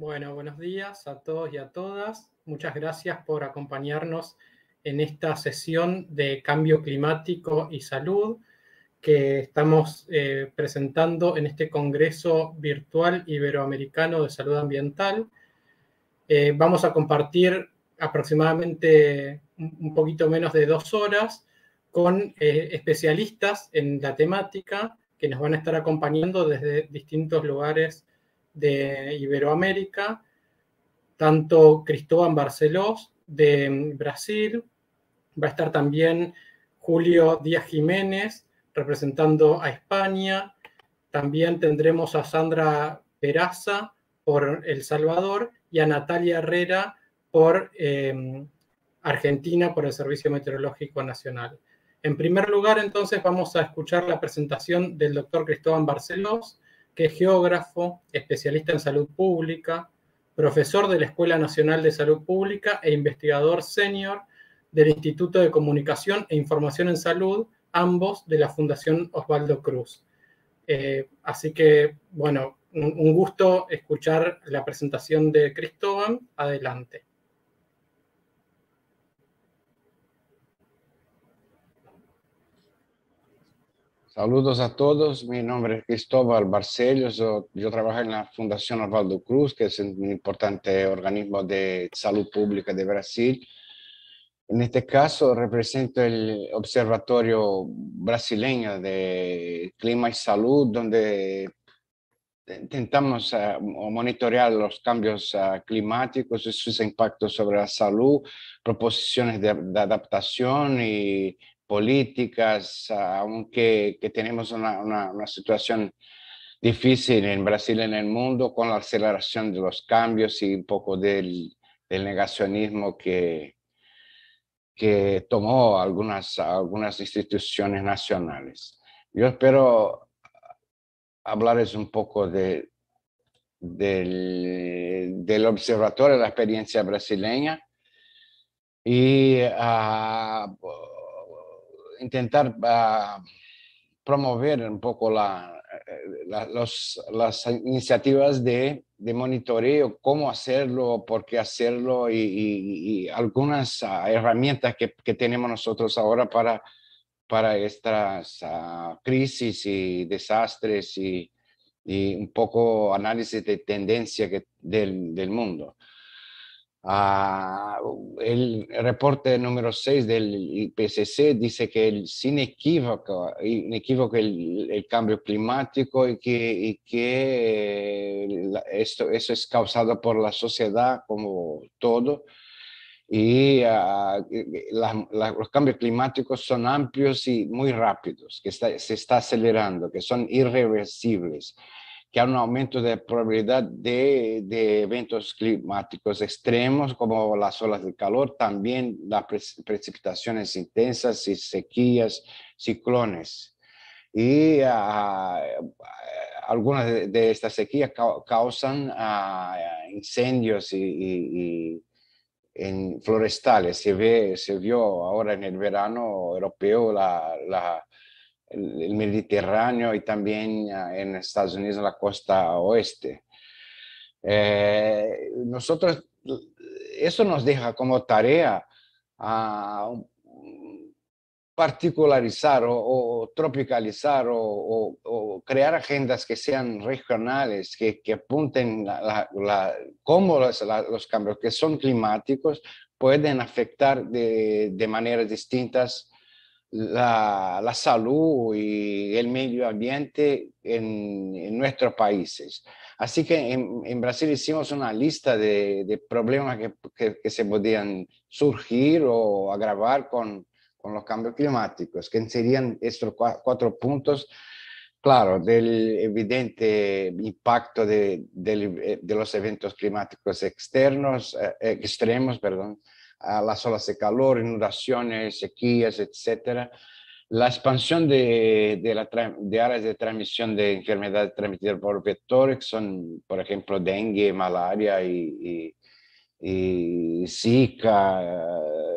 Bueno, buenos días a todos y a todas. Muchas gracias por acompañarnos en esta sesión de cambio climático y salud que estamos presentando en este Congreso Virtual Iberoamericano de Salud Ambiental. Vamos a compartir aproximadamente un poquito menos de 2 horas con especialistas en la temática que nos van a estar acompañando desde distintos lugares de Iberoamérica, tanto Cristóbal Barcelós de Brasil, va a estar también Julio Díaz Jiménez representando a España, también tendremos a Sandra Peraza por El Salvador y a Natalia Herrera por Argentina, por el Servicio Meteorológico Nacional. En primer lugar, entonces, vamos a escuchar la presentación del doctor Cristóbal Barcelós, que es geógrafo, especialista en salud pública, profesor de la Escuela Nacional de Salud Pública e investigador senior del Instituto de Comunicación e Información en Salud, ambos de la Fundación Osvaldo Cruz. Así que, bueno, un gusto escuchar la presentación de Cristóbal. Adelante. Saludos a todos, mi nombre es Cristóbal Barcellos, yo trabajo en la Fundación Osvaldo Cruz, que es un importante organismo de salud pública de Brasil. En este caso represento el Observatorio Brasileño de Clima y Salud, donde intentamos monitorear los cambios climáticos y sus impactos sobre la salud, proposiciones de adaptación y políticas, aunque tenemos una situación difícil en Brasil y en el mundo con la aceleración de los cambios y un poco del negacionismo que tomó algunas instituciones nacionales. Yo espero hablarles un poco del observatorio, de la experiencia brasileña y intentar promover un poco las iniciativas de monitoreo, cómo hacerlo, por qué hacerlo y algunas herramientas que tenemos nosotros ahora para estas crisis y desastres y un poco análisis de tendencia del mundo. El reporte número 6 del IPCC dice que sin equívoco el cambio climático y que eso es causado por la sociedad como todo. Y los cambios climáticos son amplios y muy rápidos, que se está acelerando, que son irreversibles, que hay un aumento de probabilidad de eventos climáticos extremos como las olas de calor, también las precipitaciones intensas y sequías, ciclones. Y algunas de estas sequías causan incendios en forestales. Se vio ahora en el verano europeo el Mediterráneo y también en Estados Unidos la costa oeste. Nosotros, eso nos deja como tarea particularizar o tropicalizar o crear agendas que sean regionales, que apunten cómo los cambios que son climáticos pueden afectar de maneras distintas la salud y el medio ambiente en nuestros países. Así que en Brasil hicimos una lista de problemas que se podían surgir o agravar con los cambios climáticos, que serían estos 4 puntos, claro, del evidente impacto de los eventos climáticos extremos, a las olas de calor, inundaciones, sequías, etcétera. La expansión de áreas de transmisión de enfermedades transmitidas por vectores, que son, por ejemplo, dengue, malaria y Zika,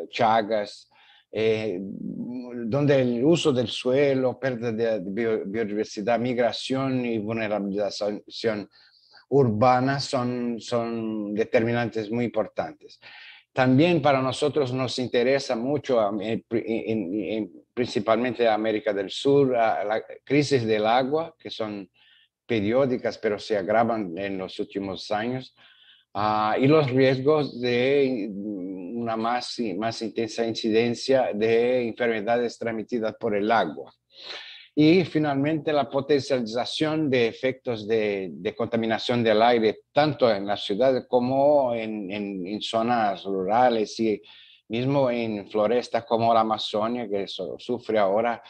Chagas, donde el uso del suelo, pérdida de biodiversidad, migración y vulnerabilización urbanas son determinantes muy importantes. También para nosotros nos interesa mucho, principalmente América del Sur, la crisis del agua, que son periódicas, pero se agravan en los últimos años, y los riesgos de una más intensa incidencia de enfermedades transmitidas por el agua. Y finalmente la potencialización de efectos de contaminación del aire, tanto en las ciudades como en zonas rurales y mismo en florestas como la Amazonia, que sufre ahora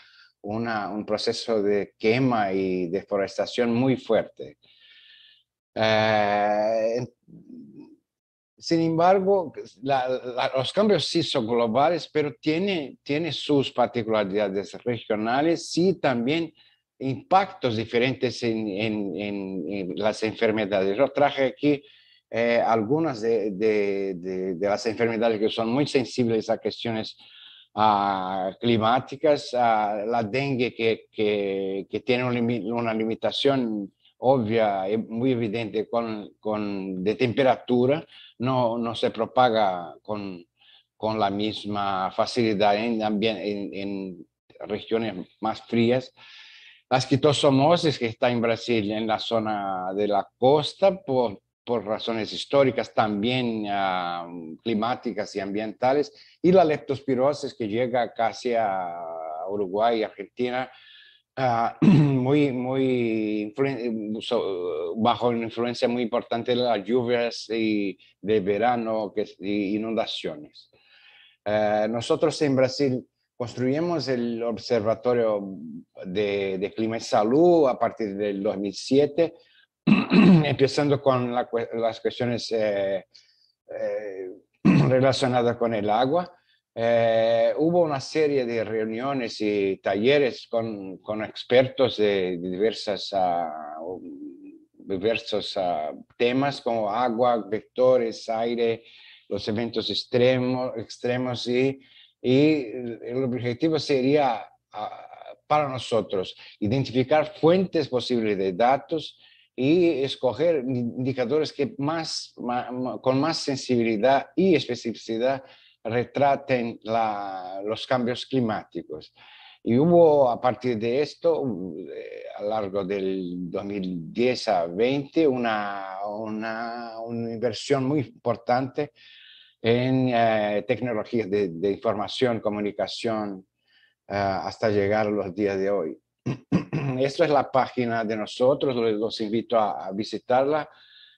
un proceso de quema y deforestación muy fuerte. Sin embargo, los cambios sí son globales, pero tiene sus particularidades regionales y también impactos diferentes en las enfermedades. Yo traje aquí algunas de las enfermedades que son muy sensibles a cuestiones climáticas. La dengue que tiene una limitación obvia y muy evidente de temperatura, no se propaga con la misma facilidad en regiones más frías. La esquistosomosis, que está en Brasil, en la zona de la costa, por razones históricas, también climáticas y ambientales, y la leptospirosis, que llega casi a Uruguay y Argentina, bajo una influencia muy importante de las lluvias de verano y inundaciones. Nosotros en Brasil construimos el Observatorio de Clima y Salud a partir del 2007, empezando con las cuestiones relacionadas con el agua. Hubo una serie de reuniones y talleres con expertos de diversos temas como agua, vectores, aire, los eventos extremos y el objetivo sería para nosotros identificar fuentes posibles de datos y escoger indicadores que con más sensibilidad y especificidad retraten los cambios climáticos. Y hubo a partir de esto, a lo largo del 2010 a 20, una inversión muy importante en tecnologías de información, comunicación, hasta llegar a los días de hoy. Esta es la página de nosotros, los invito a visitarla,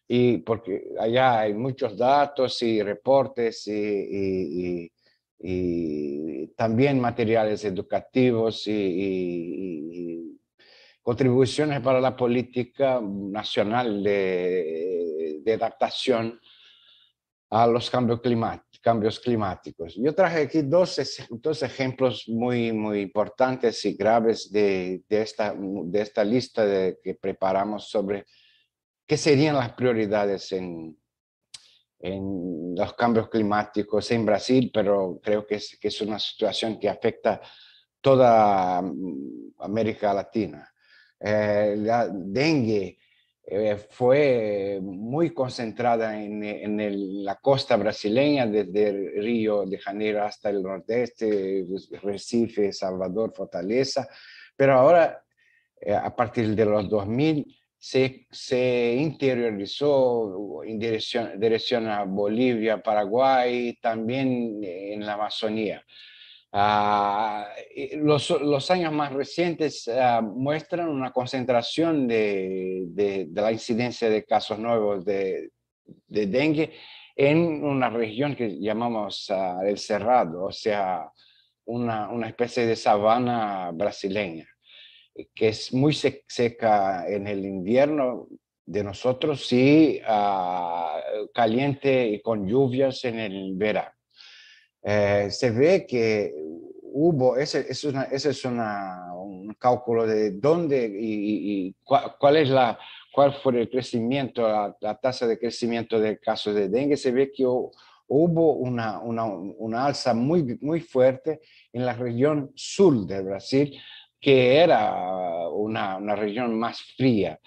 y porque allá hay muchos datos y reportes y también materiales educativos y contribuciones para la política nacional de adaptación a los cambios climáticos. Yo traje aquí dos ejemplos muy importantes y graves de esta lista que preparamos sobre qué serían las prioridades en los cambios climáticos en Brasil, pero creo que es una situación que afecta toda América Latina. La dengue fue muy concentrada en la costa brasileña, desde Río de Janeiro hasta el nordeste, Recife, Salvador, Fortaleza, pero ahora, a partir de los 2000, se interiorizó en dirección a Bolivia, Paraguay, también en la Amazonía. Los años más recientes muestran una concentración de la incidencia de casos nuevos de dengue en una región que llamamos el Cerrado, o sea, una especie de sabana brasileña, que es muy seca en el invierno de nosotros y caliente y con lluvias en el verano. Se ve que ese es un cálculo de dónde y cuál fue el crecimiento, la tasa de crecimiento del caso de dengue. Se ve que hubo una alza muy fuerte en la región sur del Brasil, que era una región más fría.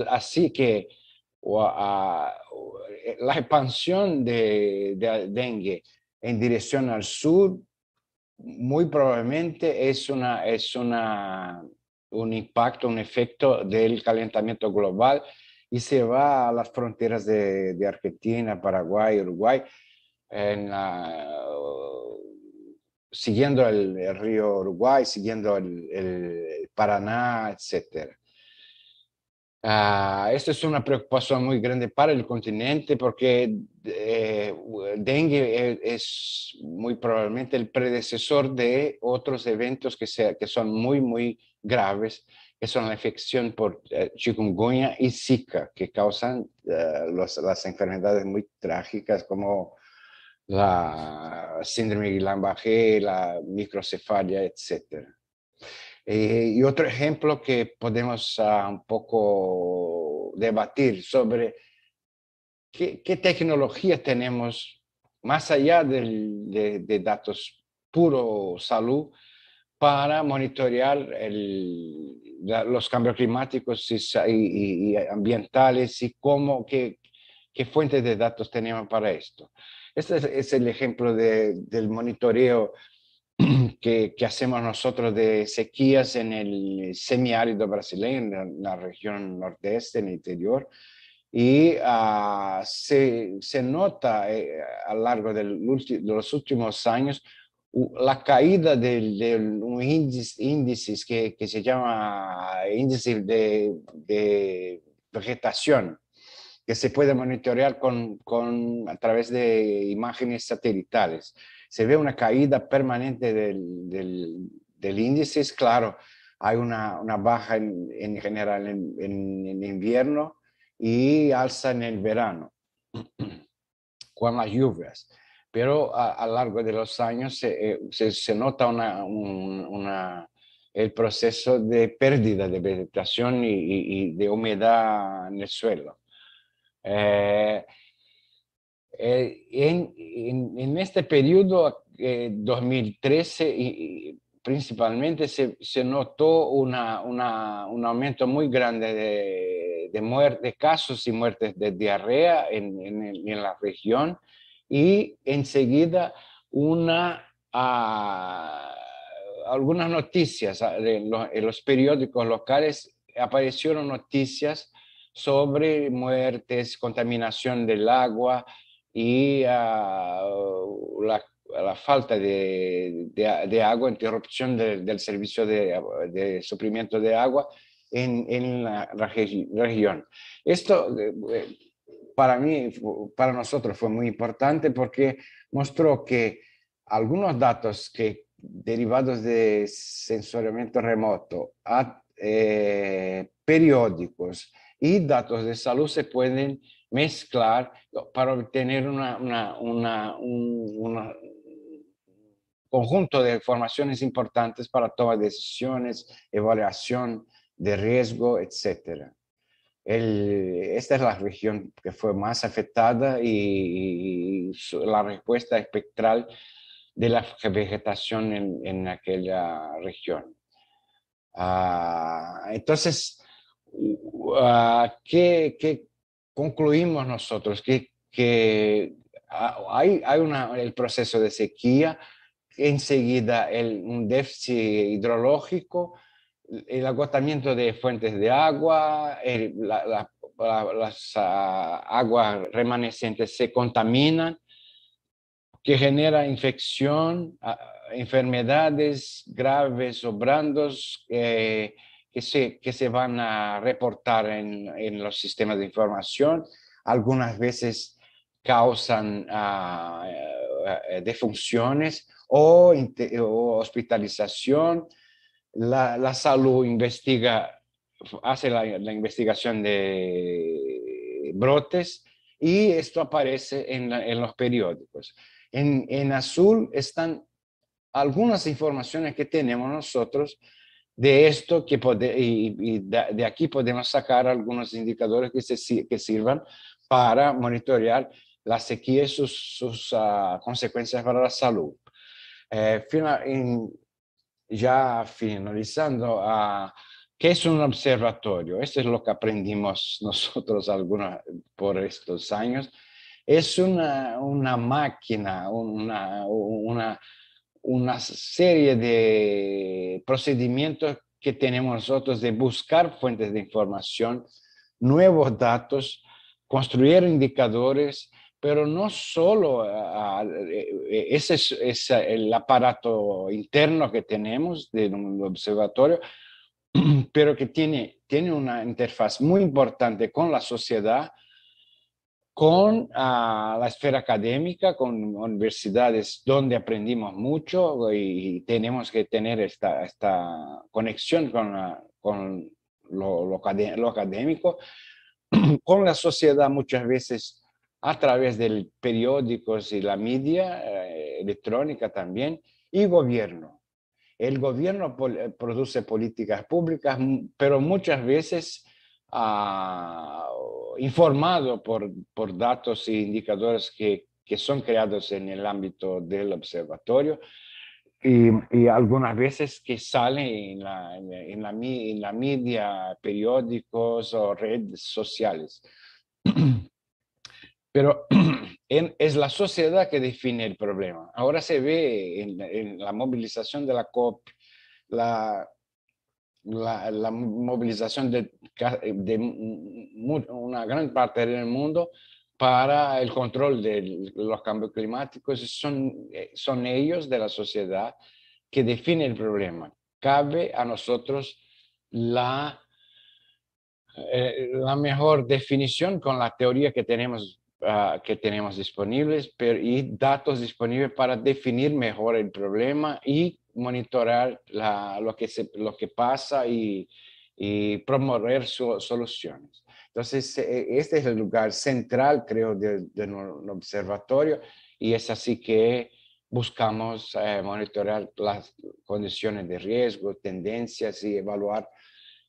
Así que la expansión de dengue en dirección al sur muy probablemente es un impacto, un efecto del calentamiento global y se va a las fronteras de Argentina, Paraguay, Uruguay, siguiendo el río Uruguay, siguiendo el Paraná, etcétera. Esto es una preocupación muy grande para el continente porque dengue es muy probablemente el predecesor de otros eventos que son muy, muy graves, que son la infección por chikungunya y Zika, que causan las enfermedades muy trágicas como la síndrome de Guillain-Barré, la microcefalia, etcétera. Y otro ejemplo que podemos un poco debatir sobre qué tecnología tenemos más allá de datos puro salud para monitorear los cambios climáticos y ambientales y qué fuentes de datos tenemos para esto. Este es el ejemplo del monitoreo que hacemos nosotros de sequías en el semiárido brasileño, en la región nordeste, en el interior. Y se nota a lo largo de los últimos años la caída de un índices que se llama índice de vegetación, que se puede monitorear a través de imágenes satelitales. Se ve una caída permanente del índice, claro, hay una baja en general en invierno y alza en el verano con las lluvias. Pero a lo largo de los años se nota el proceso de pérdida de vegetación y de humedad en el suelo. En este periodo, 2013, principalmente se notó un aumento muy grande de casos y muertes de diarrea en la región y enseguida algunas noticias en los periódicos locales aparecieron noticias sobre muertes, contaminación del agua y la falta de agua, interrupción del servicio de suplimiento de agua en la región. Esto para mí, para nosotros fue muy importante porque mostró que algunos datos derivados de sensoriamiento remoto, periódicos y datos de salud se pueden mezclar para obtener un conjunto de informaciones importantes para tomar decisiones, evaluación de riesgo, etc. Esta es la región que fue más afectada y la respuesta espectral de la vegetación en aquella región. Entonces, ¿qué concluimos nosotros? Que hay el proceso de sequía, enseguida un déficit hidrológico, el agotamiento de fuentes de agua, las aguas remanentes se contaminan, que genera infección, enfermedades graves o brandos que se van a reportar en los sistemas de información. Algunas veces causan defunciones o hospitalización. La salud hace la investigación de brotes y esto aparece en los periódicos. En azul están algunas informaciones que tenemos nosotros de esto y de aquí podemos sacar algunos indicadores que sirvan para monitorear la sequía y sus consecuencias para la salud. Ya finalizando, ¿Qué es un observatorio? Esto es lo que aprendimos nosotros por estos años. Es una máquina, una serie de procedimientos que tenemos nosotros de buscar fuentes de información, nuevos datos, construir indicadores, pero no solo ese es el aparato interno que tenemos de un observatorio, pero que tiene una interfaz muy importante con la sociedad, con la esfera académica, con universidades donde aprendimos mucho y tenemos que tener esta conexión con lo académico, con la sociedad muchas veces a través de periódicos y la media electrónica también, y gobierno. El gobierno produce políticas públicas, pero muchas veces informado por datos e indicadores que son creados en el ámbito del observatorio y algunas veces que salen en la media, periódicos o redes sociales. Pero es la sociedad que define el problema. Ahora se ve en la movilización de la COP, la, la movilización de una gran parte del mundo para el control de los cambios climáticos. Son ellos de la sociedad que definen el problema. Cabe a nosotros la mejor definición con la teoría que tenemos disponibles y datos disponibles para definir mejor el problema y monitorar lo que pasa y promover soluciones. Entonces, este es el lugar central, creo, del observatorio y es así que buscamos monitorar las condiciones de riesgo, tendencias y evaluar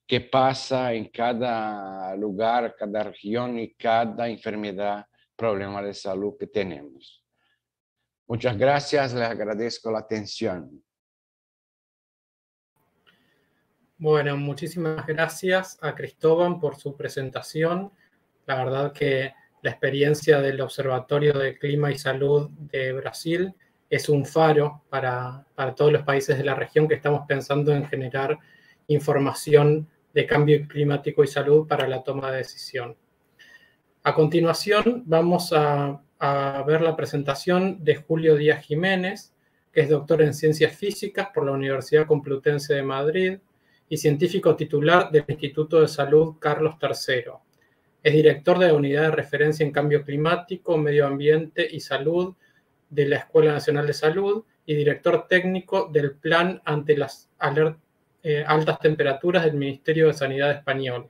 qué pasa en cada lugar, cada región y cada enfermedad, problema de salud que tenemos. Muchas gracias, les agradezco la atención. Bueno, muchísimas gracias a Cristóbal por su presentación. La verdad que la experiencia del Observatorio de Clima y Salud de Brasil es un faro para todos los países de la región que estamos pensando en generar información de cambio climático y salud para la toma de decisión. A continuación vamos a ver la presentación de Julio Díaz Jiménez, que es doctor en Ciencias Físicas por la Universidad Complutense de Madrid y científico titular del Instituto de Salud Carlos III. Es director de la Unidad de Referencia en Cambio Climático, Medio Ambiente y Salud de la Escuela Nacional de Salud y director técnico del Plan ante las altas temperaturas del Ministerio de Sanidad español.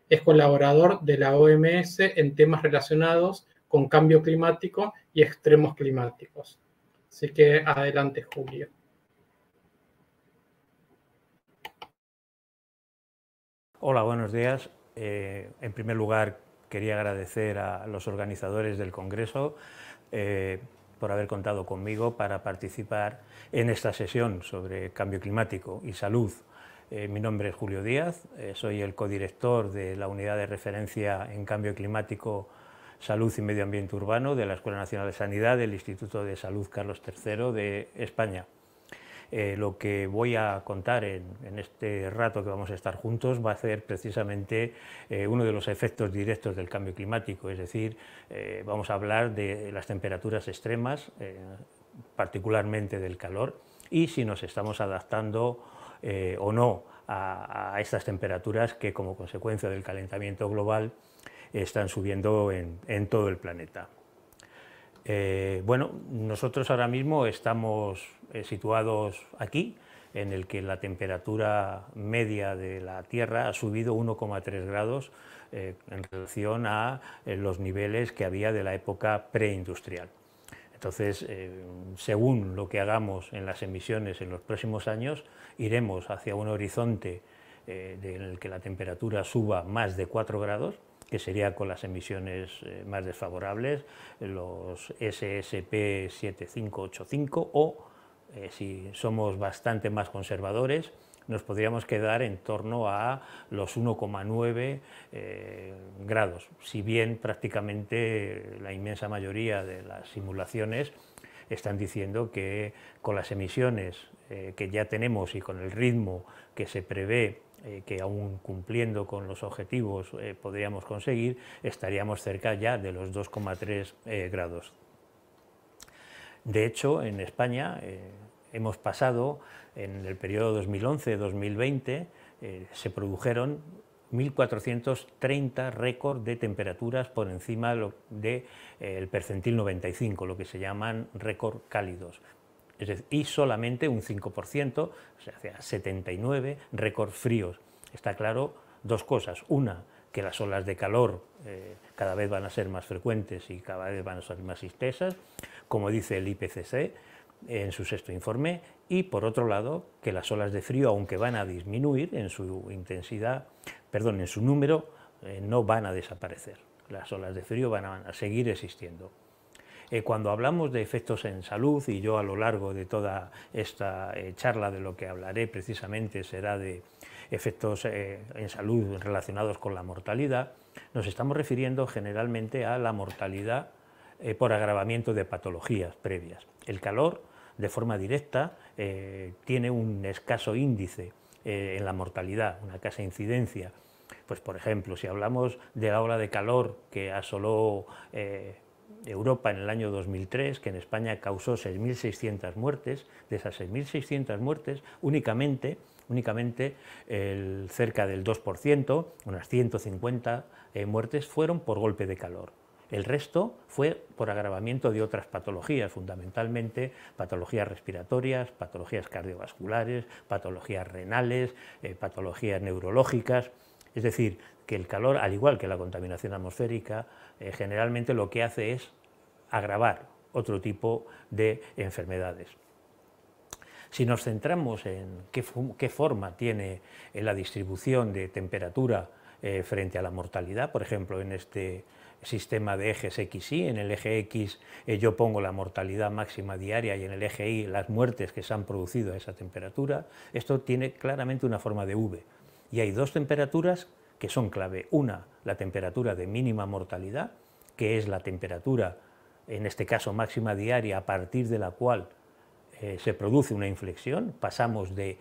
Es colaborador de la OMS en temas relacionados con cambio climático y extremos climáticos. Así que adelante, Julio. Hola, buenos días. En primer lugar, quería agradecer a los organizadores del Congreso por haber contado conmigo para participar en esta sesión sobre cambio climático y salud. Mi nombre es Julio Díaz, soy el codirector de la Unidad de Referencia en Cambio Climático, Salud y Medio Ambiente Urbano de la Escuela Nacional de Sanidad del Instituto de Salud Carlos III de España. Lo que voy a contar en este rato que vamos a estar juntos va a ser precisamente uno de los efectos directos del cambio climático, es decir, vamos a hablar de las temperaturas extremas, particularmente del calor, y si nos estamos adaptando o no a estas temperaturas que como consecuencia del calentamiento global están subiendo en todo el planeta. Bueno, nosotros ahora mismo estamos situados aquí, en el que la temperatura media de la Tierra ha subido 1,3 grados en relación a los niveles que había de la época preindustrial. Entonces, según lo que hagamos en las emisiones en los próximos años, iremos hacia un horizonte en el que la temperatura suba más de 4 grados, que sería con las emisiones más desfavorables, los SSP 7585, o si somos bastante más conservadores, nos podríamos quedar en torno a los 1,9 grados, si bien prácticamente la inmensa mayoría de las simulaciones están diciendo que con las emisiones que ya tenemos y con el ritmo que se prevé, que aún cumpliendo con los objetivos podríamos conseguir, estaríamos cerca ya de los 2,3 grados. De hecho, en España hemos pasado, en el periodo 2011-2020, se produjeron 1.430 récords de temperaturas por encima del percentil 95, lo que se llaman récords cálidos. Es decir, y solamente un 5%, o sea, 79 récords fríos. Está claro dos cosas. Una, que las olas de calor cada vez van a ser más frecuentes y cada vez van a ser más intensas, como dice el IPCC en su sexto informe, y por otro lado, que las olas de frío, aunque van a disminuir en su intensidad, perdón, en su número, no van a desaparecer. Las olas de frío van a seguir existiendo. Cuando hablamos de efectos en salud, y yo a lo largo de toda esta charla de lo que hablaré precisamente será de efectos en salud relacionados con la mortalidad, nos estamos refiriendo generalmente a la mortalidad por agravamiento de patologías previas. El calor, de forma directa, tiene un escaso índice en la mortalidad, una escasa incidencia. Pues, por ejemplo, si hablamos de la ola de calor que asoló Europa en el año 2003, que en España causó 6.600 muertes, de esas 6.600 muertes, únicamente cerca del 2%, unas 150 muertes, fueron por golpe de calor. El resto fue por agravamiento de otras patologías, fundamentalmente patologías respiratorias, patologías cardiovasculares, patologías renales, patologías neurológicas. Es decir, que el calor, al igual que la contaminación atmosférica, generalmente lo que hace es agravar otro tipo de enfermedades. Si nos centramos en qué forma tiene la distribución de temperatura frente a la mortalidad, por ejemplo, en este sistema de ejes X y, en el eje X yo pongo la mortalidad máxima diaria y en el eje Y las muertes que se han producido a esa temperatura, esto tiene claramente una forma de V. Y hay dos temperaturas que son clave. Una, la temperatura de mínima mortalidad, que es la temperatura, en este caso máxima diaria, a partir de la cual se produce una inflexión, pasamos de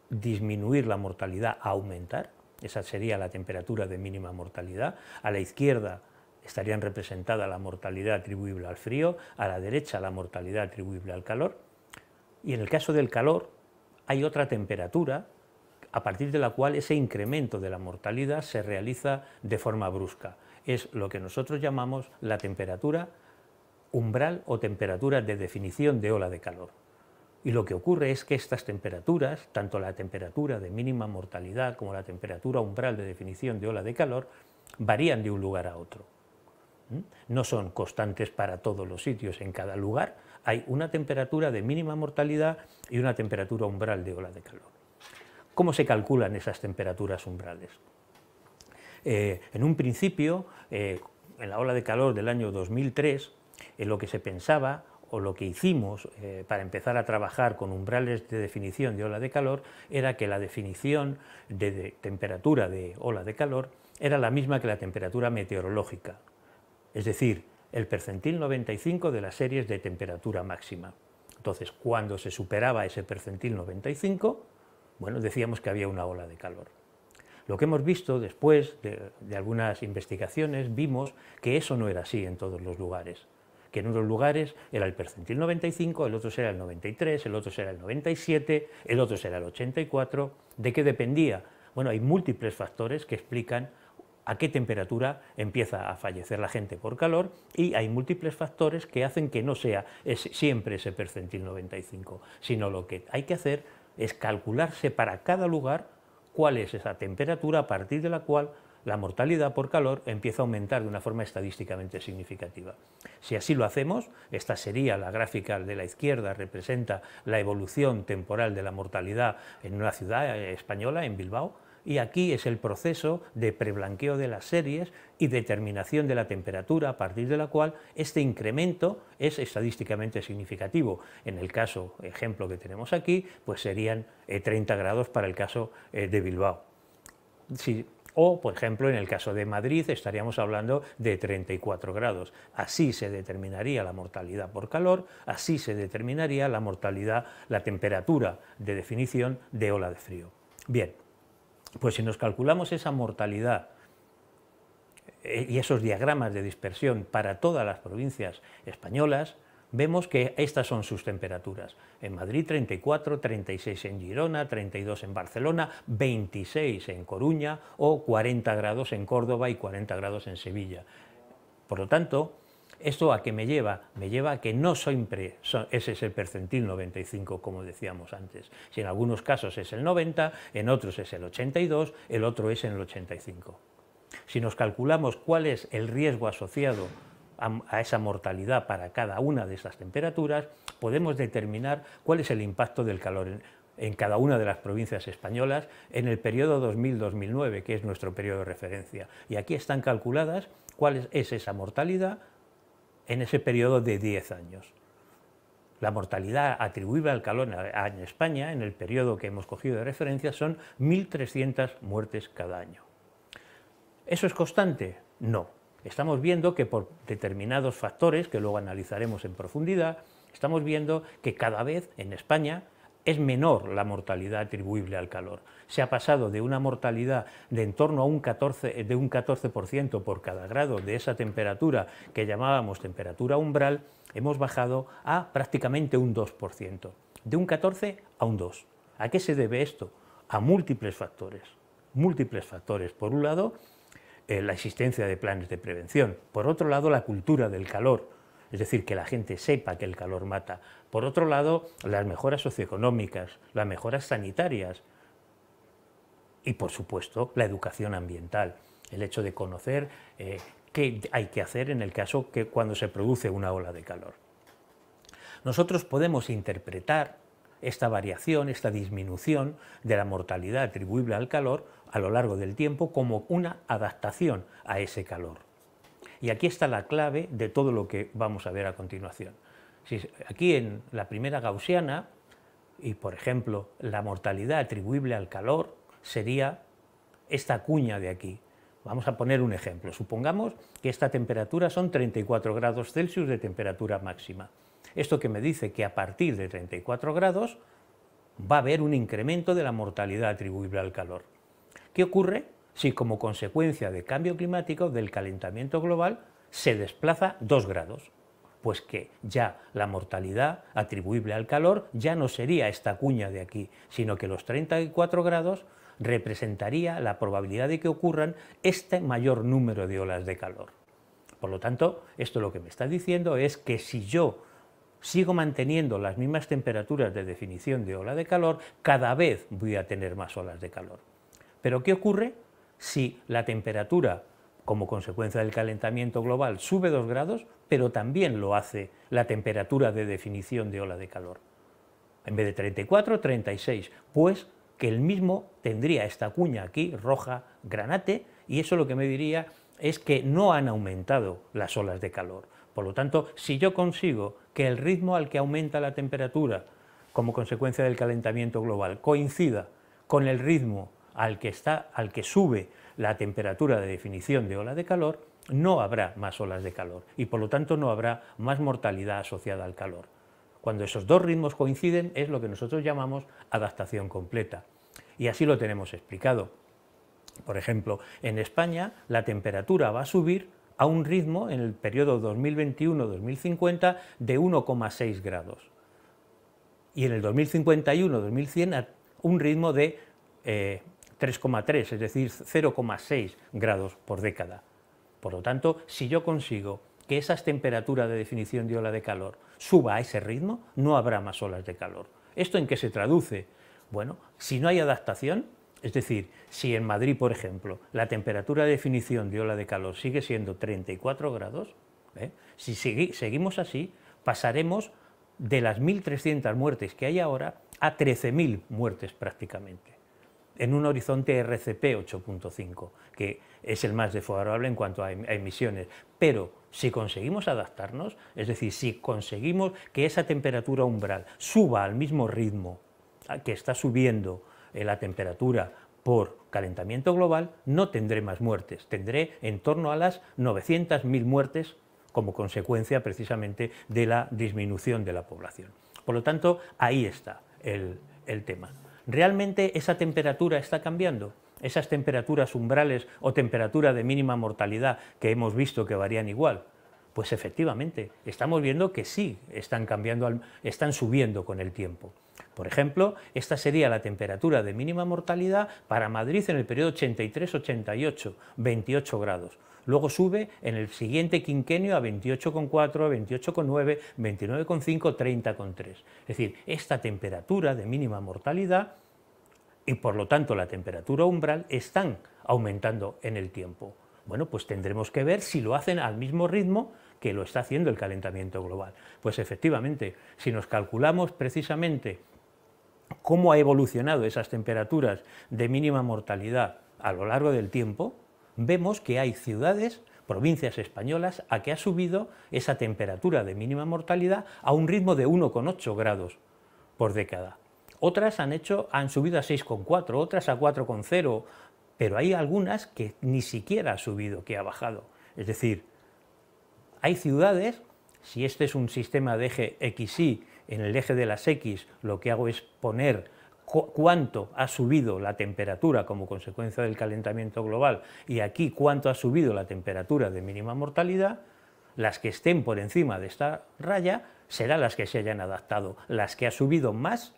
disminuir la mortalidad a aumentar, esa sería la temperatura de mínima mortalidad. A la izquierda estarían representada la mortalidad atribuible al frío, a la derecha la mortalidad atribuible al calor, y en el caso del calor hay otra temperatura a partir de la cual ese incremento de la mortalidad se realiza de forma brusca. Es lo que nosotros llamamos la temperatura umbral o temperatura de definición de ola de calor. Y lo que ocurre es que estas temperaturas, tanto la temperatura de mínima mortalidad como la temperatura umbral de definición de ola de calor, varían de un lugar a otro. No son constantes para todos los sitios, en cada lugar hay una temperatura de mínima mortalidad y una temperatura umbral de ola de calor. ¿Cómo se calculan esas temperaturas umbrales? En un principio, en la ola de calor del año 2003, lo que se pensaba o lo que hicimos para empezar a trabajar con umbrales de definición de ola de calor era que la definición de temperatura de ola de calor era la misma que la temperatura meteorológica, es decir, el percentil 95 de las series de temperatura máxima. Entonces, cuando se superaba ese percentil 95, bueno, decíamos que había una ola de calor. Lo que hemos visto después de algunas investigaciones, vimos que eso no era así en todos los lugares, que en unos lugares era el percentil 95, el otro será el 93, el otro será el 97, el otro será el 84. ¿De qué dependía? Bueno, hay múltiples factores que explican a qué temperatura empieza a fallecer la gente por calor, y hay múltiples factores que hacen que no sea siempre ese percentil 95, sino lo que hay que hacer es calcularse para cada lugar cuál es esa temperatura a partir de la cual la mortalidad por calor empieza a aumentar de una forma estadísticamente significativa. Si así lo hacemos, esta sería la gráfica de la izquierda, representa la evolución temporal de la mortalidad en una ciudad española, en Bilbao, Y aquí es el proceso de preblanqueo de las series y determinación de la temperatura a partir de la cual este incremento es estadísticamente significativo. En el caso, ejemplo que tenemos aquí, pues serían 30 grados para el caso de Bilbao. O, por ejemplo, en el caso de Madrid estaríamos hablando de 34 grados. Así se determinaría la mortalidad por calor, así se determinaría la mortalidad, la temperatura de definición de ola de frío. Bien, pues si nos calculamos esa mortalidad y esos diagramas de dispersión para todas las provincias españolas, vemos que estas son sus temperaturas. En Madrid 34, 36 en Girona, 32 en Barcelona, 26 en Coruña o 40 grados en Córdoba y 40 grados en Sevilla. Por lo tanto, ¿esto a qué me lleva? Me lleva a que no siempre ese es el percentil 95, como decíamos antes. Si en algunos casos es el 90, en otros es el 82, el otro es en el 85. Si nos calculamos cuál es el riesgo asociado a esa mortalidad para cada una de esas temperaturas, podemos determinar cuál es el impacto del calor en cada una de las provincias españolas en el periodo 2000-2009, que es nuestro periodo de referencia. Y aquí están calculadas cuál es esa mortalidad en ese periodo de 10 años. La mortalidad atribuible al calor en España, en el periodo que hemos cogido de referencia, son 1.300 muertes cada año. ¿Eso es constante? No. Estamos viendo que por determinados factores, que luego analizaremos en profundidad, estamos viendo que cada vez en España es menor la mortalidad atribuible al calor. Se ha pasado de una mortalidad de en torno a un 14% por cada grado de esa temperatura que llamábamos temperatura umbral, hemos bajado a prácticamente un 2%, de un 14 a un 2. ¿A qué se debe esto? A múltiples factores. Múltiples factores. Por un lado, la existencia de planes de prevención. Por otro lado, la cultura del calor, es decir, que la gente sepa que el calor mata. Por otro lado, las mejoras socioeconómicas, las mejoras sanitarias y, por supuesto, la educación ambiental, el hecho de conocer qué hay que hacer en el caso que cuando se produce una ola de calor. Nosotros podemos interpretar esta variación, esta disminución de la mortalidad atribuible al calor a lo largo del tiempo como una adaptación a ese calor. Y aquí está la clave de todo lo que vamos a ver a continuación. Aquí en la primera gaussiana, y por ejemplo la mortalidad atribuible al calor sería esta cuña de aquí. Vamos a poner un ejemplo. Supongamos que esta temperatura son 34 grados Celsius de temperatura máxima. Esto que me dice que a partir de 34 grados va a haber un incremento de la mortalidad atribuible al calor. ¿Qué ocurre si como consecuencia de cambio climático, del calentamiento global, se desplaza 2 grados? Pues que ya la mortalidad atribuible al calor ya no sería esta cuña de aquí, sino que los 34 grados representaría la probabilidad de que ocurran este mayor número de olas de calor. Por lo tanto, esto lo que me está diciendo es que si yo sigo manteniendo las mismas temperaturas de definición de ola de calor, cada vez voy a tener más olas de calor. Pero ¿qué ocurre si la temperatura, como consecuencia del calentamiento global, sube 2 grados, pero también lo hace la temperatura de definición de ola de calor? En vez de 34, 36, pues que el mismo tendría esta cuña aquí, roja, granate, y eso lo que me diría es que no han aumentado las olas de calor. Por lo tanto, si yo consigo que el ritmo al que aumenta la temperatura como consecuencia del calentamiento global coincida con el ritmo al que sube la temperatura de definición de ola de calor, no habrá más olas de calor y por lo tanto no habrá más mortalidad asociada al calor. Cuando esos dos ritmos coinciden es lo que nosotros llamamos adaptación completa. Y así lo tenemos explicado. Por ejemplo, en España la temperatura va a subir a un ritmo en el periodo 2021-2050 de 1,6 grados. Y en el 2051-2100 a un ritmo de 3,3, es decir, 0,6 grados por década. Por lo tanto, si yo consigo que esas temperaturas de definición de ola de calor suba a ese ritmo, no habrá más olas de calor. ¿Esto en qué se traduce? Bueno, si no hay adaptación, es decir, si en Madrid, por ejemplo, la temperatura de definición de ola de calor sigue siendo 34 grados, si seguimos así, pasaremos de las 1.300 muertes que hay ahora a 13.000 muertes prácticamente. en un horizonte RCP 8.5, que es el más desfavorable en cuanto a emisiones. Pero si conseguimos adaptarnos, es decir, si conseguimos que esa temperatura umbral suba al mismo ritmo que está subiendo la temperatura por calentamiento global, no tendré más muertes, tendré en torno a las 900.000 muertes como consecuencia precisamente de la disminución de la población. Por lo tanto, ahí está el tema. ¿Realmente esa temperatura está cambiando? Esas temperaturas umbrales o temperatura de mínima mortalidad que hemos visto que varían igual, pues efectivamente estamos viendo que sí están cambiando, están subiendo con el tiempo. Por ejemplo, esta sería la temperatura de mínima mortalidad para Madrid en el periodo 83-88, 28 grados. Luego sube en el siguiente quinquenio a 28,4, 28,9, 29,5, 30,3. Es decir, esta temperatura de mínima mortalidad y por lo tanto la temperatura umbral están aumentando en el tiempo. Bueno, pues tendremos que ver si lo hacen al mismo ritmo que lo está haciendo el calentamiento global. Pues efectivamente, si nos calculamos precisamente cómo ha evolucionado esas temperaturas de mínima mortalidad a lo largo del tiempo, vemos que hay ciudades, provincias españolas, a que ha subido esa temperatura de mínima mortalidad a un ritmo de 1,8 grados por década. Otras han subido a 6,4, otras a 4,0, pero hay algunas que ni siquiera ha subido, que ha bajado. Es decir, hay ciudades, si este es un sistema de eje XY, en el eje de las X lo que hago es poner cuánto ha subido la temperatura como consecuencia del calentamiento global y aquí cuánto ha subido la temperatura de mínima mortalidad, las que estén por encima de esta raya serán las que se hayan adaptado, las que ha subido más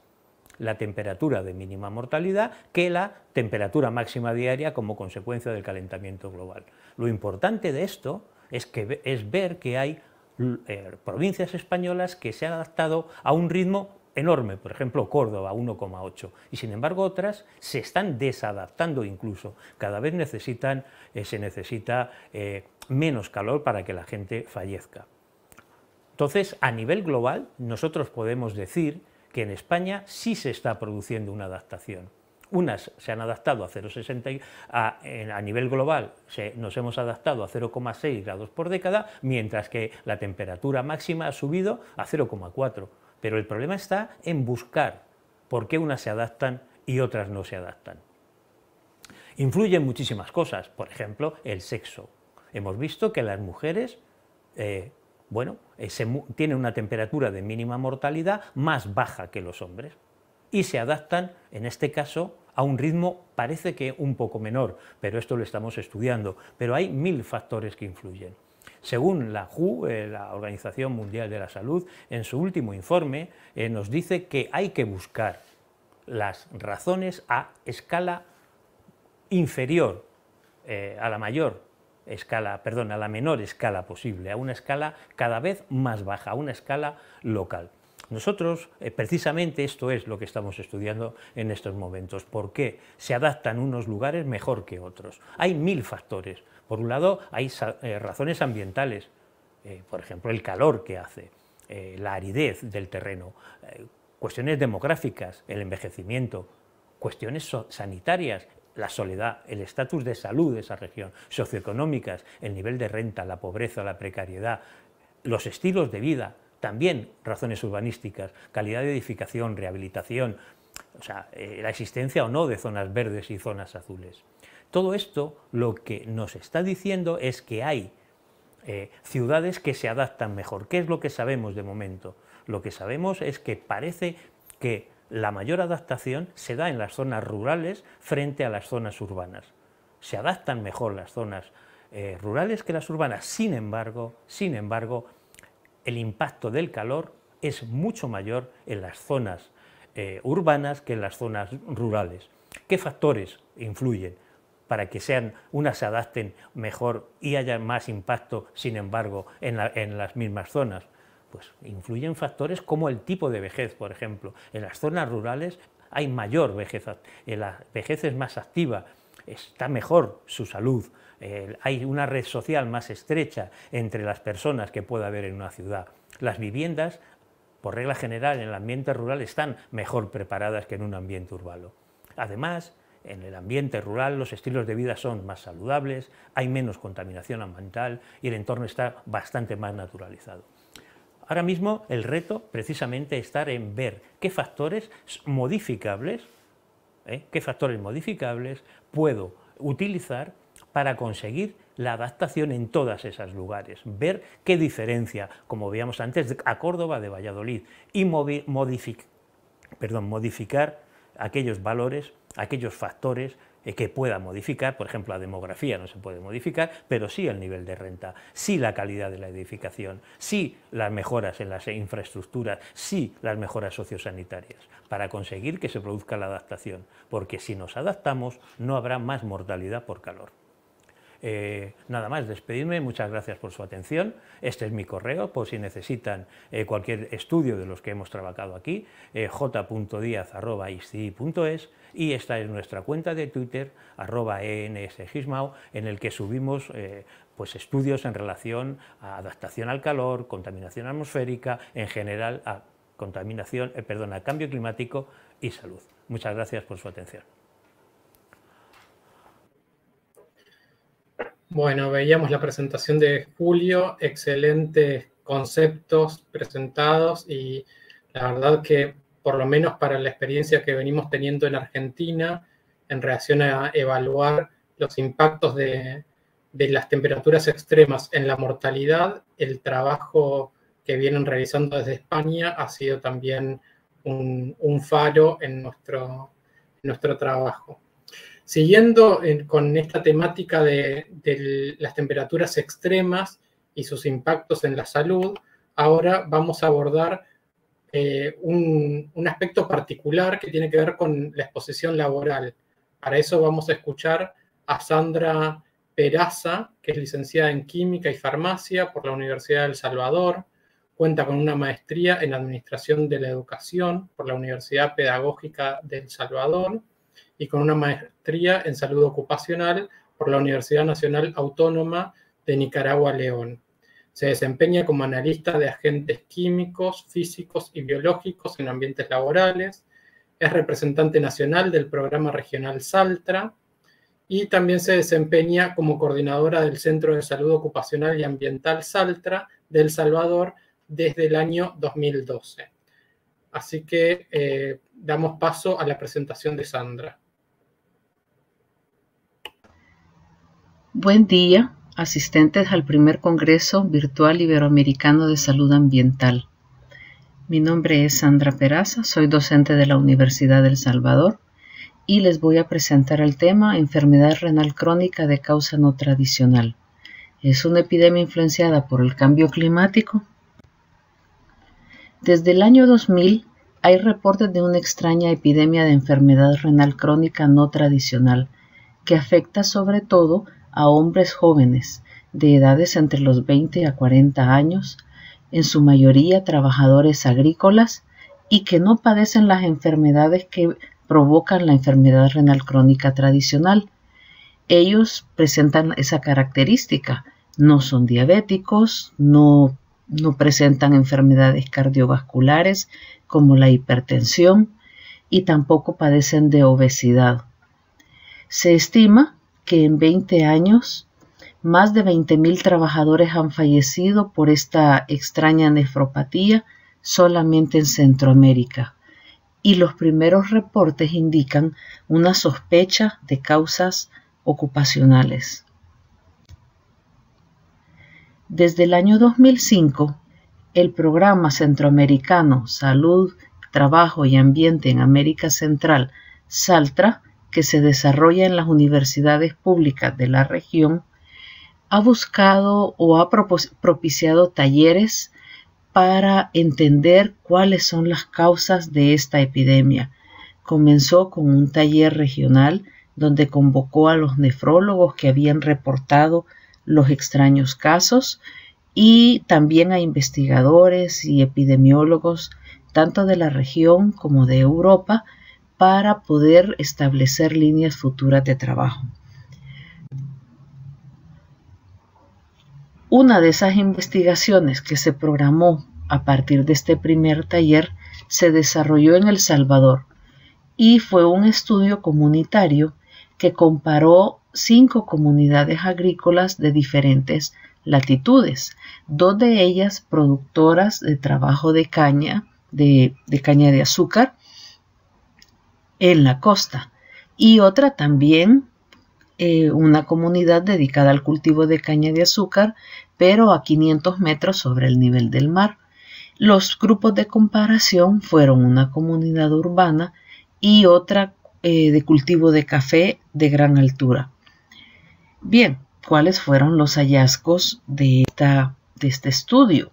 la temperatura de mínima mortalidad que la temperatura máxima diaria como consecuencia del calentamiento global. Lo importante de esto es ver que hay provincias españolas que se han adaptado a un ritmo enorme, por ejemplo Córdoba 1,8, y sin embargo otras se están desadaptando incluso, cada vez se necesita menos calor para que la gente fallezca. Entonces, a nivel global, nosotros podemos decir que en España sí se está produciendo una adaptación. Unas se han adaptado a 0,60, a nivel global nos hemos adaptado a 0,6 grados por década, mientras que la temperatura máxima ha subido a 0,4. Pero el problema está en buscar por qué unas se adaptan y otras no se adaptan. Influyen muchísimas cosas, por ejemplo, el sexo. Hemos visto que las mujeres tienen una temperatura de mínima mortalidad más baja que los hombres y se adaptan, en este caso, a un ritmo parece que un poco menor, pero esto lo estamos estudiando, pero hay 1000 factores que influyen. Según la WHO, la Organización Mundial de la Salud, en su último informe nos dice que hay que buscar las razones a escala inferior a la menor escala posible, a una escala cada vez más baja, a una escala local. Nosotros, precisamente esto es lo que estamos estudiando en estos momentos. ¿Por qué se adaptan unos lugares mejor que otros? Hay 1000 factores. Por un lado, hay razones ambientales, por ejemplo, el calor que hace, la aridez del terreno, cuestiones demográficas, el envejecimiento, cuestiones sanitarias, la soledad, el estatus de salud de esa región, socioeconómicas, el nivel de renta, la pobreza, la precariedad, los estilos de vida, también razones urbanísticas, calidad de edificación, rehabilitación, la existencia o no de zonas verdes y zonas azules. Todo esto lo que nos está diciendo es que hay ciudades que se adaptan mejor. ¿Qué es lo que sabemos de momento? Lo que sabemos es que parece que la mayor adaptación se da en las zonas rurales frente a las zonas urbanas. Se adaptan mejor las zonas rurales que las urbanas. Sin embargo, el impacto del calor es mucho mayor en las zonas urbanas que en las zonas rurales. ¿Qué factores influyen para que unas se adapten mejor y haya más impacto, sin embargo, en las mismas zonas? Pues influyen factores como el tipo de vejez, por ejemplo. En las zonas rurales hay mayor vejez, la vejez es más activa, está mejor su salud, hay una red social más estrecha entre las personas que puede haber en una ciudad. Las viviendas, por regla general, en el ambiente rural están mejor preparadas que en un ambiente urbano. Además, en el ambiente rural los estilos de vida son más saludables, hay menos contaminación ambiental y el entorno está bastante más naturalizado. Ahora mismo el reto precisamente está en ver qué factores modificables puedo utilizar para conseguir la adaptación en todos esos lugares, ver qué diferencia, como veíamos antes, a Córdoba de Valladolid, y modificar aquellos valores, aquellos factores que pueda modificar. Por ejemplo, la demografía no se puede modificar, pero sí el nivel de renta, sí la calidad de la edificación, sí las mejoras en las infraestructuras, sí las mejoras sociosanitarias, para conseguir que se produzca la adaptación, porque si nos adaptamos no habrá más mortalidad por calor. Nada más, despedirme, muchas gracias por su atención. Este es mi correo, por si necesitan cualquier estudio de los que hemos trabajado aquí, j.diaz@icti.es, y esta es nuestra cuenta de Twitter, @ensgismao, en el que subimos pues estudios en relación a adaptación al calor, contaminación atmosférica, en general a cambio climático y salud. Muchas gracias por su atención. Bueno, veíamos la presentación de Julio, excelentes conceptos presentados, y la verdad que por lo menos para la experiencia que venimos teniendo en Argentina en relación a evaluar los impactos de las temperaturas extremas en la mortalidad, el trabajo que vienen realizando desde España ha sido también un faro en nuestro trabajo. Siguiendo con esta temática de las temperaturas extremas y sus impactos en la salud, ahora vamos a abordar un aspecto particular que tiene que ver con la exposición laboral. Para eso vamos a escuchar a Sandra Peraza, que es licenciada en Química y Farmacia por la Universidad de El Salvador, cuenta con una maestría en Administración de la Educación por la Universidad Pedagógica de El Salvador, y con una maestría en Salud Ocupacional por la Universidad Nacional Autónoma de Nicaragua-León. Se desempeña como analista de agentes químicos, físicos y biológicos en ambientes laborales. Es representante nacional del programa regional SALTRA y también se desempeña como coordinadora del Centro de Salud Ocupacional y Ambiental SALTRA de El Salvador desde el año 2012. Así que damos paso a la presentación de Sandra. Buen día, asistentes al primer Congreso Virtual Iberoamericano de Salud Ambiental. Mi nombre es Sandra Peraza, soy docente de la Universidad de El Salvador y les voy a presentar el tema enfermedad renal crónica de causa no tradicional. ¿Es una epidemia influenciada por el cambio climático? Desde el año 2000 hay reportes de una extraña epidemia de enfermedad renal crónica no tradicional que afecta sobre todo a hombres jóvenes de edades entre los 20 a 40 años, en su mayoría trabajadores agrícolas y que no padecen las enfermedades que provocan la enfermedad renal crónica tradicional. Ellos presentan esa característica, no son diabéticos, no presentan enfermedades cardiovasculares como la hipertensión y tampoco padecen de obesidad. Se estima que en 20 años más de 20.000 trabajadores han fallecido por esta extraña nefropatía solamente en Centroamérica, y los primeros reportes indican una sospecha de causas ocupacionales. Desde el año 2005, el Programa Centroamericano Salud, Trabajo y Ambiente en América Central, SALTRA, que se desarrolla en las universidades públicas de la región, ha buscado o ha propiciado talleres para entender cuáles son las causas de esta epidemia. Comenzó con un taller regional donde convocó a los nefrólogos que habían reportado los extraños casos y también a investigadores y epidemiólogos tanto de la región como de Europa para poder establecer líneas futuras de trabajo. Una de esas investigaciones que se programó a partir de este primer taller se desarrolló en El Salvador y fue un estudio comunitario que comparó 5 comunidades agrícolas de diferentes latitudes, 2 de ellas productoras de trabajo de caña de azúcar en la costa, y otra también una comunidad dedicada al cultivo de caña de azúcar, pero a 500 metros sobre el nivel del mar. Los grupos de comparación fueron una comunidad urbana y otra de cultivo de café de gran altura. Bien, ¿cuáles fueron los hallazgos de este estudio?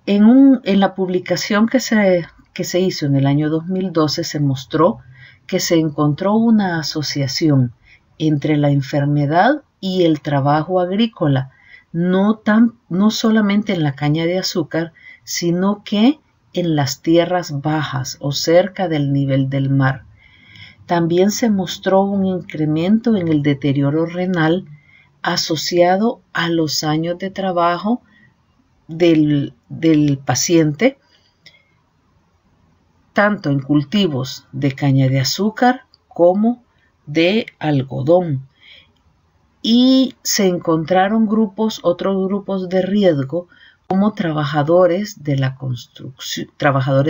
En la publicación que se hizo en el año 2012 se mostró que se encontró una asociación entre la enfermedad y el trabajo agrícola, no solamente en la caña de azúcar, sino que en las tierras bajas o cerca del nivel del mar. También se mostró un incremento en el deterioro renal asociado a los años de trabajo del paciente, tanto en cultivos de caña de azúcar como de algodón. Y se encontraron otros grupos de riesgo, como trabajadores de la construcción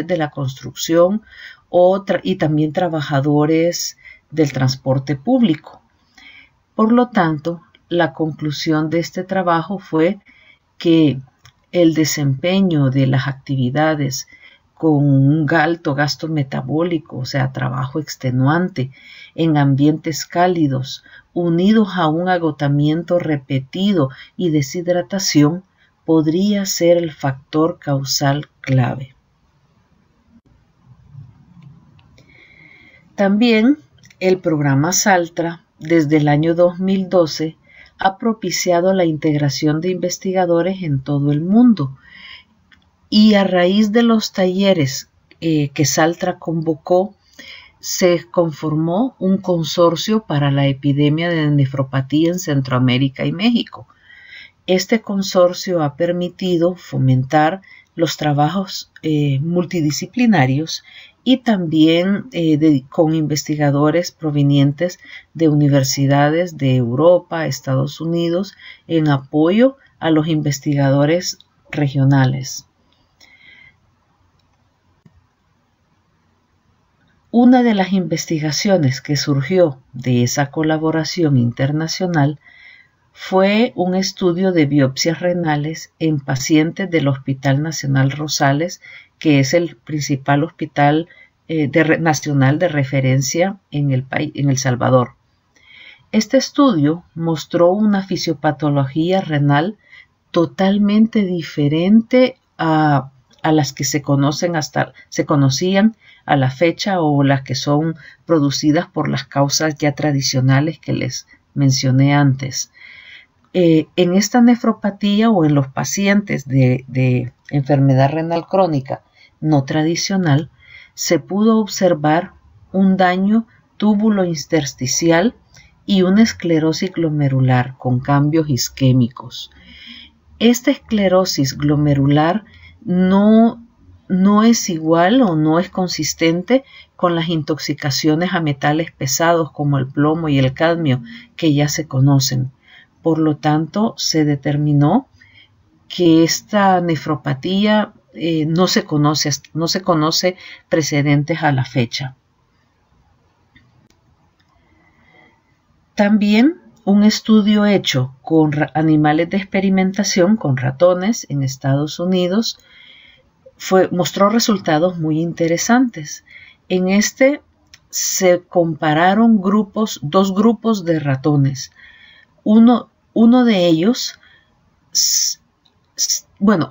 y también trabajadores del transporte público. Por lo tanto, la conclusión de este trabajo fue que el desempeño de las actividades con un alto gasto metabólico, o sea, trabajo extenuante en ambientes cálidos, unidos a un agotamiento repetido y deshidratación, podría ser el factor causal clave. También el programa SALTRA, desde el año 2012, ha propiciado la integración de investigadores en todo el mundo, y a raíz de los talleres que SALTRA convocó, se conformó un consorcio para la epidemia de nefropatía en Centroamérica y México. Este consorcio ha permitido fomentar los trabajos multidisciplinarios y también con investigadores provenientes de universidades de Europa, Estados Unidos, en apoyo a los investigadores regionales. Una de las investigaciones que surgió de esa colaboración internacional fue un estudio de biopsias renales en pacientes del Hospital Nacional Rosales, que es el principal hospital nacional de referencia en El Salvador. Este estudio mostró una fisiopatología renal totalmente diferente a las que se conocían a la fecha, o las que son producidas por las causas ya tradicionales que les mencioné antes. En esta nefropatía o en los pacientes de enfermedad renal crónica no tradicional, se pudo observar un daño túbulo-intersticial y una esclerosis glomerular con cambios isquémicos. Esta esclerosis glomerular no es igual o no es consistente con las intoxicaciones a metales pesados como el plomo y el cadmio que ya se conocen. Por lo tanto, se determinó que esta nefropatía no se conoce precedentes a la fecha. También un estudio hecho con animales de experimentación, con ratones en Estados Unidos, mostró resultados muy interesantes. En este se compararon dos grupos de ratones. Uno de ellos,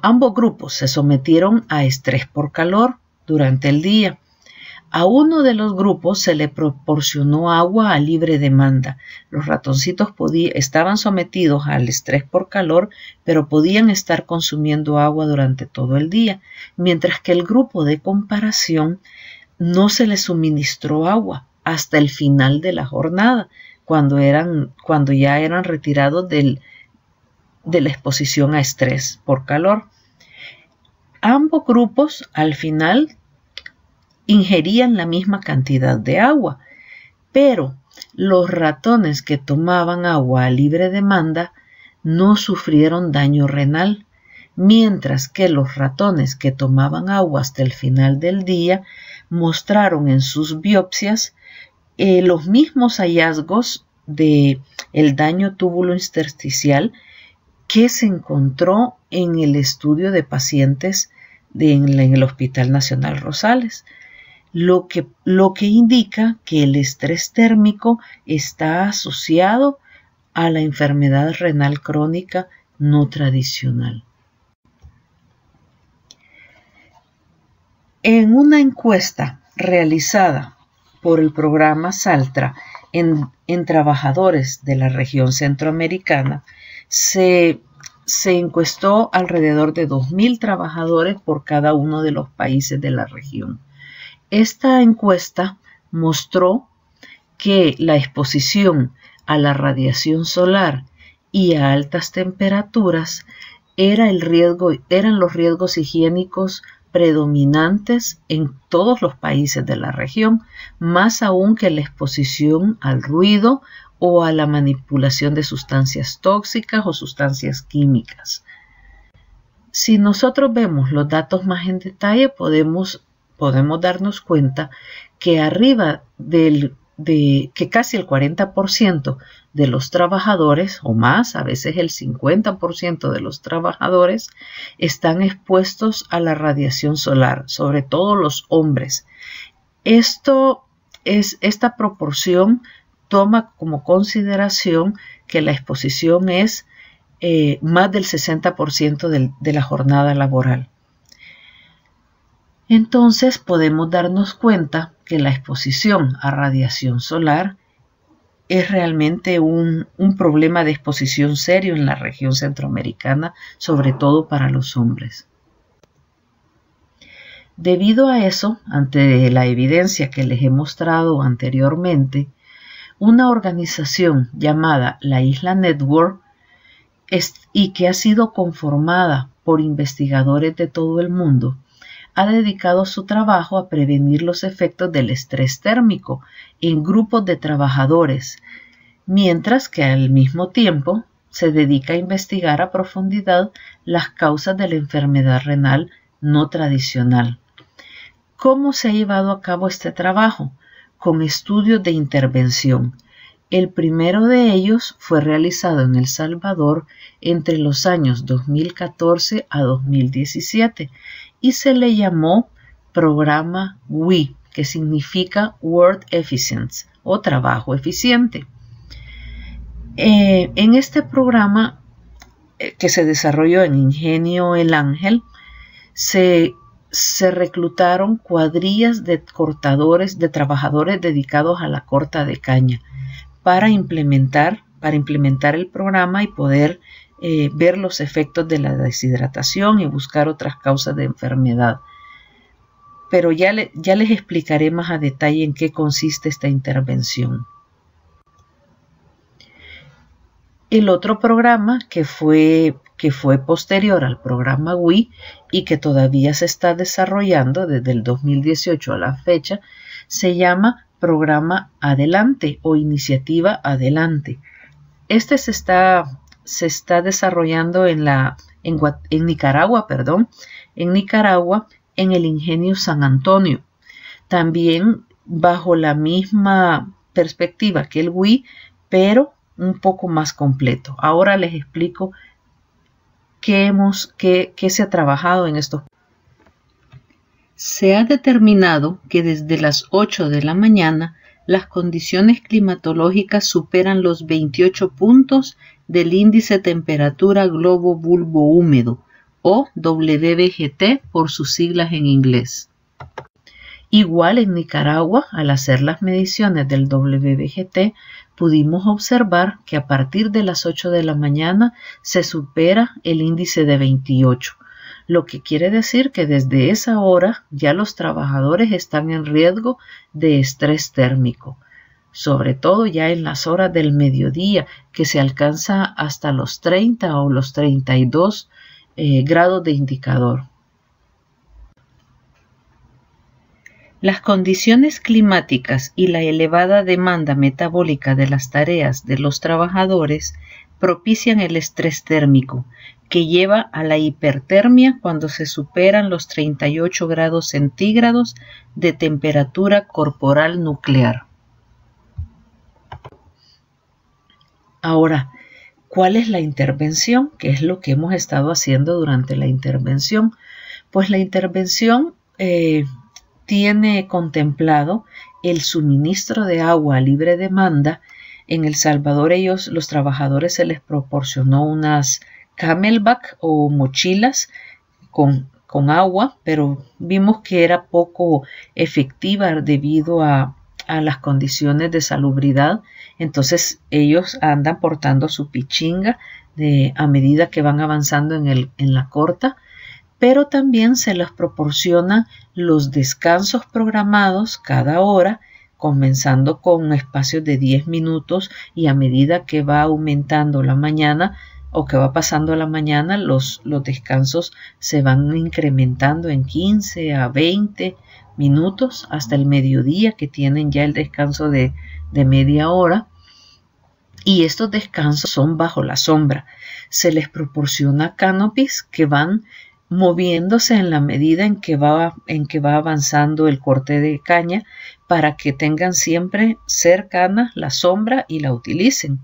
ambos grupos se sometieron a estrés por calor durante el día. A uno de los grupos se le proporcionó agua a libre demanda. Los ratoncitos estaban sometidos al estrés por calor, pero podían estar consumiendo agua durante todo el día, mientras que el grupo de comparación no se les suministró agua hasta el final de la jornada, cuando ya eran retirados de la exposición a estrés por calor. Ambos grupos al final ingerían la misma cantidad de agua, pero los ratones que tomaban agua a libre demanda no sufrieron daño renal, mientras que los ratones que tomaban agua hasta el final del día mostraron en sus biopsias los mismos hallazgos de el daño túbulo-intersticial que se encontró en el estudio de pacientes en el Hospital Nacional Rosales, lo que indica que el estrés térmico está asociado a la enfermedad renal crónica no tradicional. En una encuesta realizada por el programa Saltra en trabajadores de la región centroamericana, se encuestó alrededor de 2.000 trabajadores por cada uno de los países de la región. Esta encuesta mostró que la exposición a la radiación solar y a altas temperaturas eran los riesgos higiénicos predominantes en todos los países de la región, más aún que la exposición al ruido o a la manipulación de sustancias tóxicas o sustancias químicas. Si nosotros vemos los datos más en detalle, podemos darnos cuenta que que casi el 40% de los trabajadores, o más, a veces el 50% de los trabajadores, están expuestos a la radiación solar, sobre todo los hombres. Esta proporción toma como consideración que la exposición es más del 60% de la jornada laboral. Entonces podemos darnos cuenta que la exposición a radiación solar es realmente un problema de exposición serio en la región centroamericana, sobre todo para los hombres. Debido a eso, ante la evidencia que les he mostrado anteriormente, una organización llamada la Isla Network y que ha sido conformada por investigadores de todo el mundo, ha dedicado su trabajo a prevenir los efectos del estrés térmico en grupos de trabajadores, mientras que al mismo tiempo se dedica a investigar a profundidad las causas de la enfermedad renal no tradicional. ¿Cómo se ha llevado a cabo este trabajo? Con estudios de intervención. El primero de ellos fue realizado en El Salvador entre los años 2014 a 2017 y se le llamó Programa WE, que significa Work Efficiency o trabajo eficiente. En este programa que se desarrolló en Ingenio El Ángel, se reclutaron cuadrillas de cortadores, de trabajadores dedicados a la corta de caña para implementar el programa y poder ver los efectos de la deshidratación y buscar otras causas de enfermedad. Pero ya les explicaré más a detalle en qué consiste esta intervención. El otro programa que fue posterior al programa WE y que todavía se está desarrollando desde el 2018 a la fecha, se llama Programa Adelante o Iniciativa Adelante. Este se está desarrollando en Nicaragua, en el Ingenio San Antonio. También bajo la misma perspectiva que el WE, pero un poco más completo. Ahora les explico qué se ha trabajado en estos. Se ha determinado que desde las 8 de la mañana las condiciones climatológicas superan los 28 puntos del índice temperatura globo bulbo húmedo o WBGT por sus siglas en inglés. Igual en Nicaragua, al hacer las mediciones del WBGT, pudimos observar que a partir de las 8 de la mañana se supera el índice de 28, lo que quiere decir que desde esa hora ya los trabajadores están en riesgo de estrés térmico, sobre todo ya en las horas del mediodía, que se alcanza hasta los 30 o los 32 grados de indicador. Las condiciones climáticas y la elevada demanda metabólica de las tareas de los trabajadores propician el estrés térmico, que lleva a la hipertermia cuando se superan los 38 grados centígrados de temperatura corporal nuclear. Ahora, ¿cuál es la intervención? ¿Qué es lo que hemos estado haciendo durante la intervención? Pues la intervención tiene contemplado el suministro de agua a libre demanda. En El Salvador, los trabajadores, se les proporcionó unas camelback o mochilas con agua, pero vimos que era poco efectiva debido a las condiciones de salubridad. Entonces ellos andan portando su pichinga a medida que van avanzando en la corta, pero también se les proporciona los descansos programados cada hora, comenzando con espacios de 10 minutos, y a medida que va aumentando la mañana o que va pasando la mañana, los descansos se van incrementando en 15 a 20 minutos hasta el mediodía, que tienen ya el descanso de media hora. Y estos descansos son bajo la sombra. Se les proporciona canopies que van moviéndose en la medida en que va avanzando el corte de caña, para que tengan siempre cercana la sombra y la utilicen.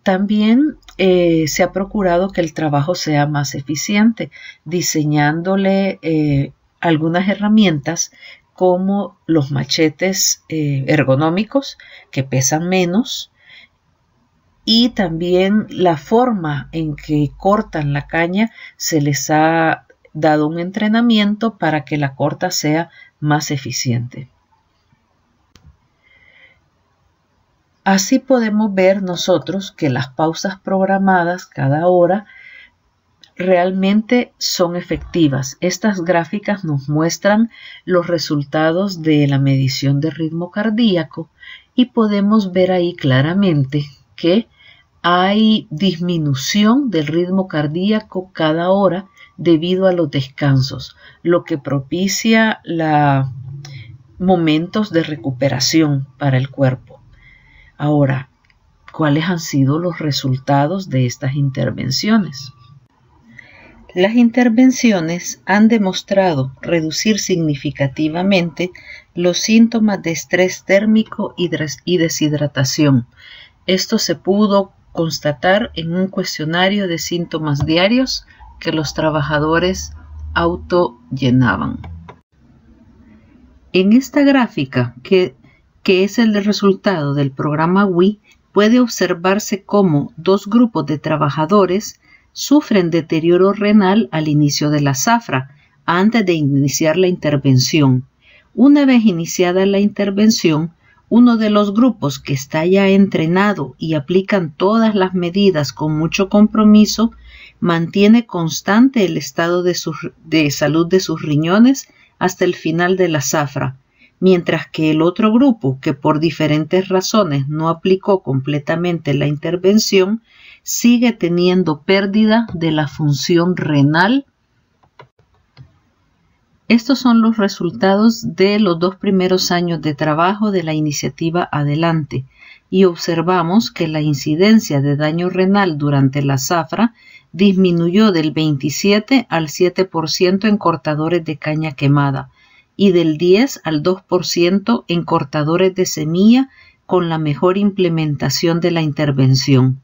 También se ha procurado que el trabajo sea más eficiente, diseñándole algunas herramientas como los machetes ergonómicos, que pesan menos, y también la forma en que cortan la caña. Se les ha dado un entrenamiento para que la corta sea más eficiente. Así podemos ver nosotros que las pausas programadas cada hora realmente son efectivas. Estas gráficas nos muestran los resultados de la medición de ritmo cardíaco, y podemos ver ahí claramente que hay disminución del ritmo cardíaco cada hora debido a los descansos, lo que propicia momentos de recuperación para el cuerpo. Ahora, ¿cuáles han sido los resultados de estas intervenciones? Las intervenciones han demostrado reducir significativamente los síntomas de estrés térmico y deshidratación. Esto se pudo constatar en un cuestionario de síntomas diarios que los trabajadores autollenaban. En esta gráfica, que es el resultado del programa WI, puede observarse cómo dos grupos de trabajadores sufren deterioro renal al inicio de la zafra, antes de iniciar la intervención. Una vez iniciada la intervención, uno de los grupos que está ya entrenado y aplican todas las medidas con mucho compromiso, mantiene constante el estado de salud de sus riñones hasta el final de la zafra, mientras que el otro grupo, que por diferentes razones no aplicó completamente la intervención, sigue teniendo pérdida de la función renal. Estos son los resultados de los 2 primeros años de trabajo de la iniciativa Adelante, y observamos que la incidencia de daño renal durante la zafra disminuyó del 27 al 7% en cortadores de caña quemada y del 10 al 2% en cortadores de semilla con la mejor implementación de la intervención.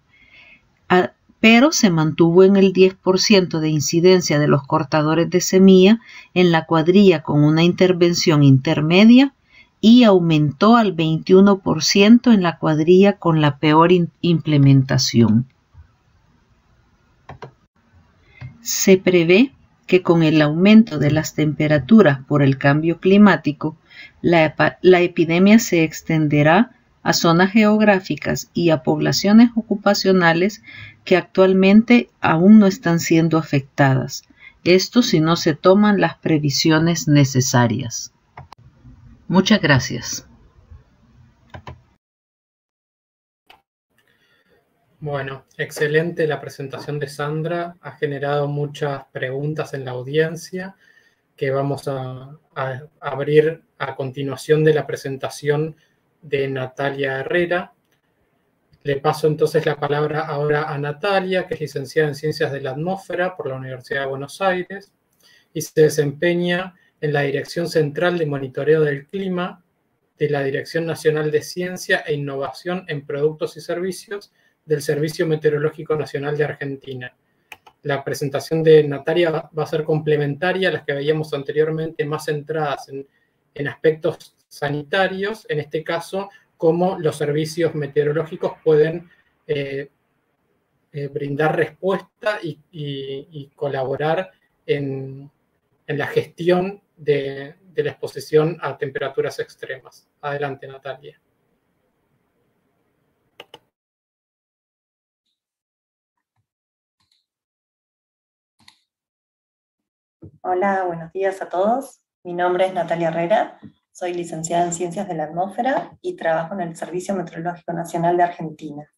Pero se mantuvo en el 10% de incidencia de los cortadores de semilla en la cuadrilla con una intervención intermedia, y aumentó al 21% en la cuadrilla con la peor implementación. Se prevé que con el aumento de las temperaturas por el cambio climático, la epidemia se extenderá a zonas geográficas y a poblaciones ocupacionales que actualmente aún no están siendo afectadas. Esto si no se toman las previsiones necesarias. Muchas gracias. Bueno, excelente la presentación de Sandra. Ha generado muchas preguntas en la audiencia que vamos a abrir a continuación de la presentación de Natalia Herrera. Le paso entonces la palabra ahora a Natalia, que es licenciada en Ciencias de la Atmósfera por la Universidad de Buenos Aires y se desempeña en la Dirección Central de Monitoreo del Clima de la Dirección Nacional de Ciencia e Innovación en Productos y Servicios del Servicio Meteorológico Nacional de Argentina. La presentación de Natalia va a ser complementaria a las que veíamos anteriormente, más centradas en aspectos sanitarios, en este caso, cómo los servicios meteorológicos pueden brindar respuesta y colaborar en la gestión de la exposición a temperaturas extremas. Adelante, Natalia. Hola, buenos días a todos. Mi nombre es Natalia Herrera, soy licenciada en Ciencias de la Atmósfera y trabajo en el Servicio Meteorológico Nacional de Argentina.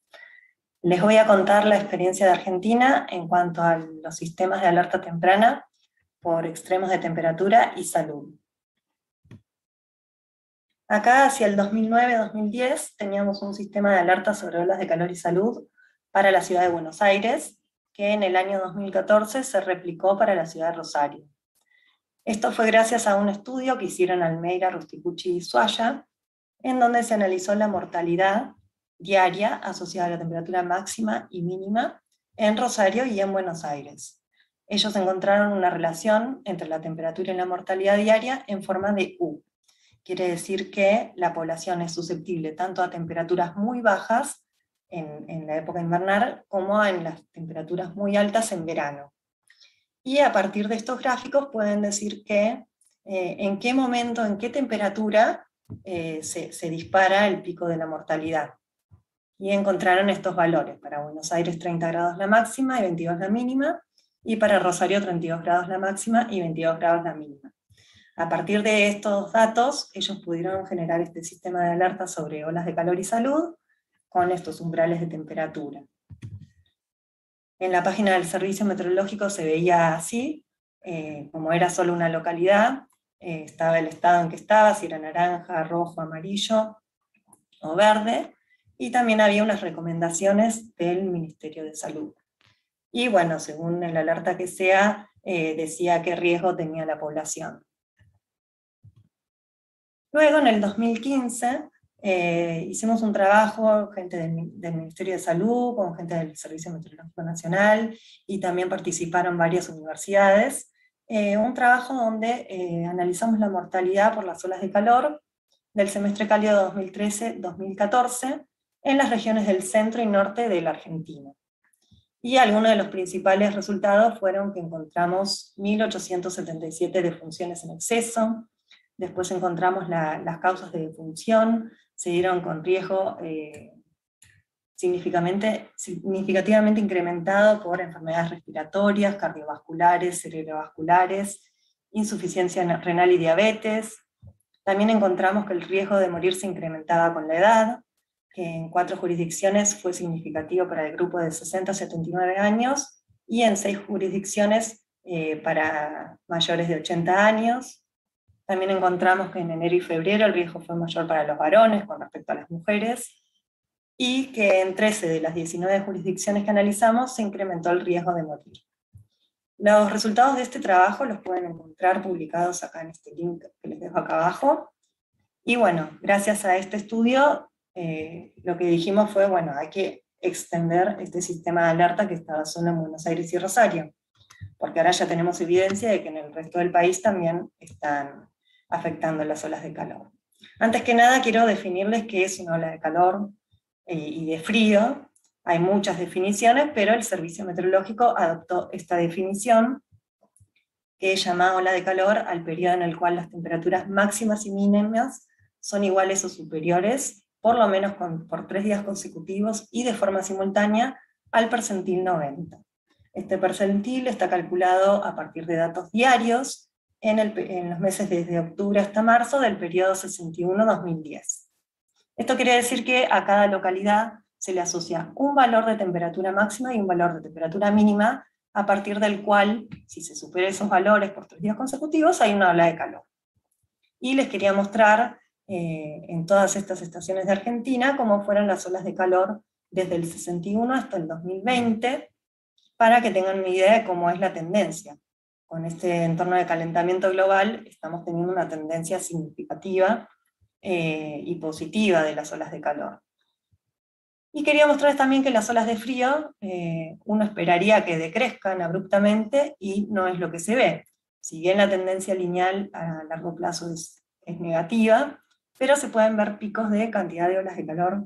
Les voy a contar la experiencia de Argentina en cuanto a los sistemas de alerta temprana por extremos de temperatura y salud. Acá, hacia el 2009-2010, teníamos un sistema de alerta sobre olas de calor y salud para la ciudad de Buenos Aires, que en el año 2014 se replicó para la ciudad de Rosario. Esto fue gracias a un estudio que hicieron Almeida, Rusticucci y Suaya, en donde se analizó la mortalidad diaria asociada a la temperatura máxima y mínima en Rosario y en Buenos Aires. Ellos encontraron una relación entre la temperatura y la mortalidad diaria en forma de U. Quiere decir que la población es susceptible tanto a temperaturas muy bajas en la época invernal como en las temperaturas muy altas en verano. Y a partir de estos gráficos pueden decir que en qué momento, en qué temperatura se dispara el pico de la mortalidad. Y encontraron estos valores: para Buenos Aires 30 grados la máxima y 22 la mínima, y para Rosario 32 grados la máxima y 22 grados la mínima. A partir de estos datos, ellos pudieron generar este sistema de alerta sobre olas de calor y salud con estos umbrales de temperatura. En la página del Servicio Meteorológico se veía así, como era solo una localidad, estaba el estado en que estaba, si era naranja, rojo, amarillo o verde, y también había unas recomendaciones del Ministerio de Salud. Y bueno, según el alerta que sea, decía qué riesgo tenía la población. Luego, en el 2015, hicimos un trabajo, gente del Ministerio de Salud, con gente del Servicio Meteorológico Nacional, y también participaron varias universidades, un trabajo donde analizamos la mortalidad por las olas de calor del semestre cálido 2013-2014 en las regiones del centro y norte de la Argentina. Y algunos de los principales resultados fueron que encontramos 1.877 defunciones en exceso. Después encontramos las causas de defunción, se dieron con riesgo significativamente incrementado por enfermedades respiratorias, cardiovasculares, cerebrovasculares, insuficiencia renal y diabetes. También encontramos que el riesgo de morir se incrementaba con la edad, que en 4 jurisdicciones fue significativo para el grupo de 60 a 79 años, y en 6 jurisdicciones para mayores de 80 años. También encontramos que en enero y febrero el riesgo fue mayor para los varones con respecto a las mujeres, y que en 13 de las 19 jurisdicciones que analizamos se incrementó el riesgo de morir. Los resultados de este trabajo los pueden encontrar publicados acá en este link que les dejo acá abajo. Y bueno, gracias a este estudio, lo que dijimos fue, bueno, hay que extender este sistema de alerta que estaba solo en Buenos Aires y Rosario, porque ahora ya tenemos evidencia de que en el resto del país también están afectando las olas de calor. Antes que nada quiero definirles qué es una ola de calor y de frío. Hay muchas definiciones, pero el Servicio Meteorológico adoptó esta definición, que es llamada ola de calor al periodo en el cual las temperaturas máximas y mínimas son iguales o superiores, por lo menos por 3 días consecutivos y de forma simultánea, al percentil 90. Este percentil está calculado a partir de datos diarios en los meses desde octubre hasta marzo del periodo 61-2010. Esto quiere decir que a cada localidad se le asocia un valor de temperatura máxima y un valor de temperatura mínima a partir del cual, si se supera esos valores por 3 días consecutivos, hay una ola de calor. Y les quería mostrar en todas estas estaciones de Argentina cómo fueron las olas de calor desde el 61 hasta el 2020, para que tengan una idea de cómo es la tendencia. Con este entorno de calentamiento global estamos teniendo una tendencia significativa y positiva de las olas de calor. Y quería mostrarles también que las olas de frío uno esperaría que decrezcan abruptamente, y no es lo que se ve. Si bien la tendencia lineal a largo plazo es negativa, pero se pueden ver picos de cantidad de olas de calor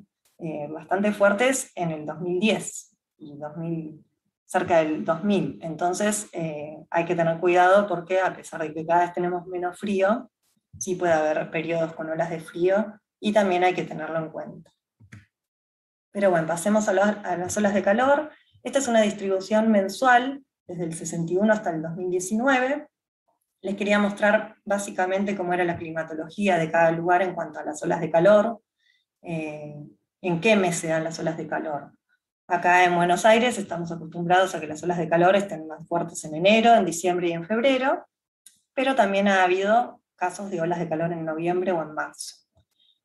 bastante fuertes en el 2010 y cerca del 2000. Entonces hay que tener cuidado, porque a pesar de que cada vez tenemos menos frío, sí puede haber periodos con olas de frío, y también hay que tenerlo en cuenta. Pero bueno, pasemos a las olas de calor. Esta es una distribución mensual desde el 61 hasta el 2019. Les quería mostrar básicamente cómo era la climatología de cada lugar en cuanto a las olas de calor, en qué mes se dan las olas de calor. Acá en Buenos Aires estamos acostumbrados a que las olas de calor estén más fuertes en enero, en diciembre y en febrero, pero también ha habido casos de olas de calor en noviembre o en marzo.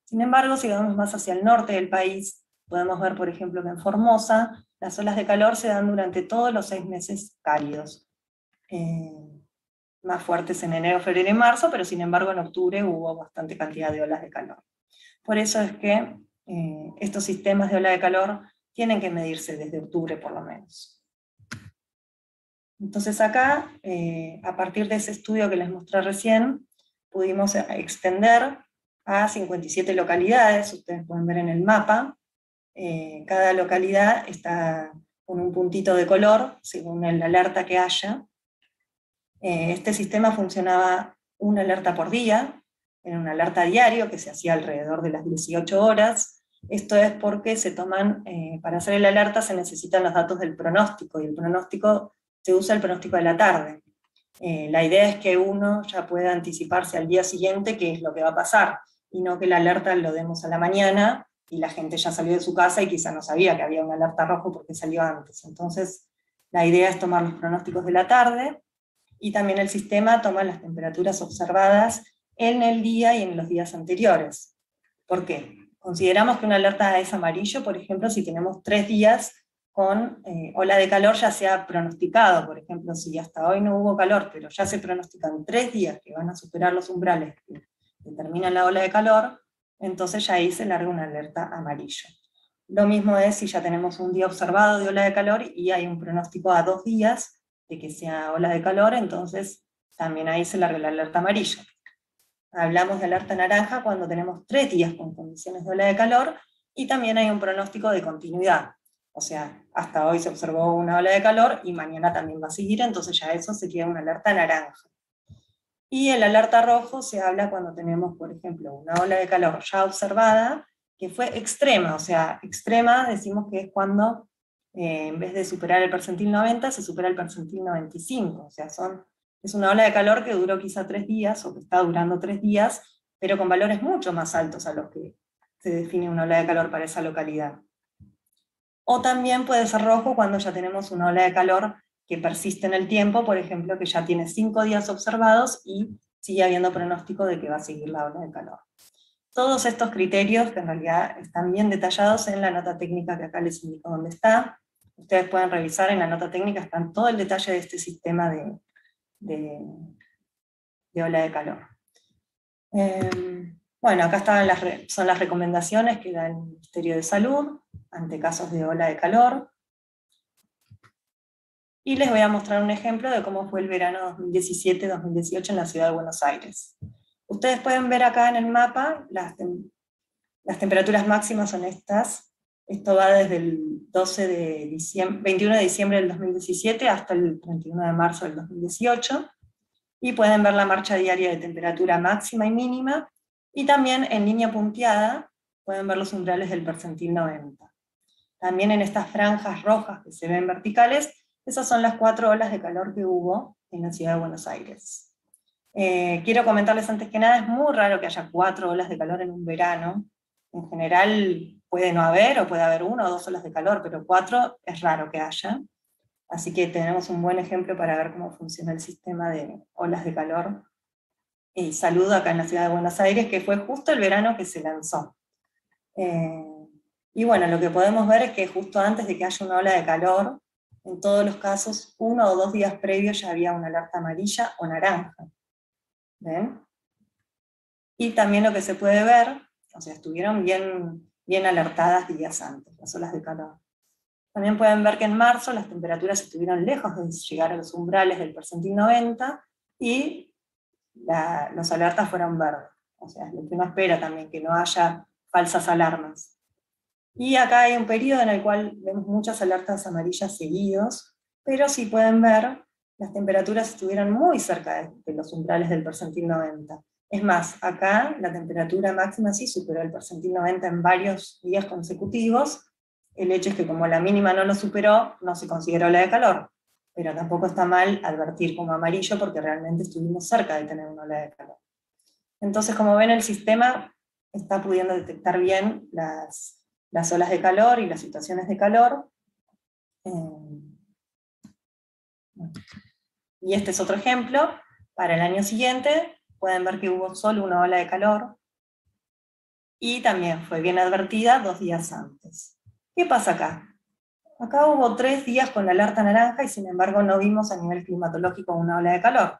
Sin embargo, si vamos más hacia el norte del país, podemos ver, por ejemplo, que en Formosa las olas de calor se dan durante todos los 6 meses cálidos. Más fuertes en enero, febrero y marzo, pero sin embargo en octubre hubo bastante cantidad de olas de calor. Por eso es que estos sistemas de ola de calor tienen que medirse desde octubre por lo menos. Entonces acá, a partir de ese estudio que les mostré recién, pudimos extender a 57 localidades, ustedes pueden ver en el mapa. Cada localidad está con un puntito de color, según la alerta que haya. Este sistema funcionaba una alerta por día, era una alerta diario que se hacía alrededor de las 18 horas. Esto es porque se toman, para hacer el alerta se necesitan los datos del pronóstico, y el pronóstico, se usa el pronóstico de la tarde. La idea es que uno ya pueda anticiparse al día siguiente qué es lo que va a pasar, y no que la alerta lo demos a la mañana, y la gente ya salió de su casa y quizá no sabía que había una alerta roja porque salió antes. Entonces, la idea es tomar los pronósticos de la tarde, y también el sistema toma las temperaturas observadas en el día y en los días anteriores. ¿Por qué? Consideramos que una alerta es amarillo, por ejemplo, si tenemos 3 días con ola de calor ya se ha pronosticado. Por ejemplo, si hasta hoy no hubo calor, pero ya se pronostican 3 días que van a superar los umbrales que determinan la ola de calor, entonces ya ahí se larga una alerta amarillo. Lo mismo es si ya tenemos un día observado de ola de calor y hay un pronóstico a 2 días de que sea ola de calor, entonces también ahí se larga la alerta amarilla. Hablamos de alerta naranja cuando tenemos 3 días con condiciones de ola de calor, y también hay un pronóstico de continuidad. O sea, hasta hoy se observó una ola de calor y mañana también va a seguir, entonces ya eso sería una alerta naranja. Y el alerta rojo se habla cuando tenemos, por ejemplo, una ola de calor ya observada, que fue extrema. O sea, extrema decimos que es cuando en vez de superar el percentil 90, se supera el percentil 95. O sea, es una ola de calor que duró quizá 3 días, o que está durando 3 días, pero con valores mucho más altos a los que se define una ola de calor para esa localidad. O también puede ser rojo cuando ya tenemos una ola de calor que persiste en el tiempo, por ejemplo, que ya tiene 5 días observados y sigue habiendo pronóstico de que va a seguir la ola de calor. Todos estos criterios, que en realidad están bien detallados en la nota técnica que acá les indico dónde está. Ustedes pueden revisar en la nota técnica, está todo el detalle de este sistema de ola de calor. Bueno, acá son las recomendaciones que da el Ministerio de Salud ante casos de ola de calor. Y les voy a mostrar un ejemplo de cómo fue el verano 2017-2018 en la ciudad de Buenos Aires. Ustedes pueden ver acá en el mapa, las temperaturas máximas son estas. Esto va desde el 21 de diciembre del 2017 hasta el 31 de marzo del 2018. Y pueden ver la marcha diaria de temperatura máxima y mínima. Y también en línea punteada pueden ver los umbrales del percentil 90. También en estas franjas rojas que se ven verticales, esas son las 4 olas de calor que hubo en la ciudad de Buenos Aires. Quiero comentarles antes que nada, es muy raro que haya 4 olas de calor en un verano. En general puede no haber, o puede haber 1 o 2 olas de calor, pero 4 es raro que haya. Así que tenemos un buen ejemplo para ver cómo funciona el sistema de olas de calor y salud acá en la ciudad de Buenos Aires, que fue justo el verano que se lanzó. Y bueno, lo que podemos ver es que justo antes de que haya una ola de calor, en todos los casos, 1 o 2 días previos ya había una alerta amarilla o naranja. ¿Ven? Y también lo que se puede ver, o sea, estuvieron bien alertadas días antes, las olas de calor. También pueden ver que en marzo las temperaturas estuvieron lejos de llegar a los umbrales del percentil 90, y las alertas fueron verdes. O sea, es lo que uno espera también, que no haya falsas alarmas. Y acá hay un periodo en el cual vemos muchas alertas amarillas seguidos, pero si pueden ver, las temperaturas estuvieron muy cerca de los umbrales del percentil 90. Es más, acá la temperatura máxima sí superó el percentil 90 en varios días consecutivos. El hecho es que como la mínima no lo superó, no se consideró ola de calor, pero tampoco está mal advertir como amarillo porque realmente estuvimos cerca de tener una ola de calor. Entonces, como ven, el sistema está pudiendo detectar bien las olas de calor y las situaciones de calor. Y este es otro ejemplo. Para el año siguiente pueden ver que hubo solo una ola de calor, y también fue bien advertida 2 días antes. ¿Qué pasa acá? Acá hubo 3 días con la alerta naranja y sin embargo no vimos a nivel climatológico una ola de calor.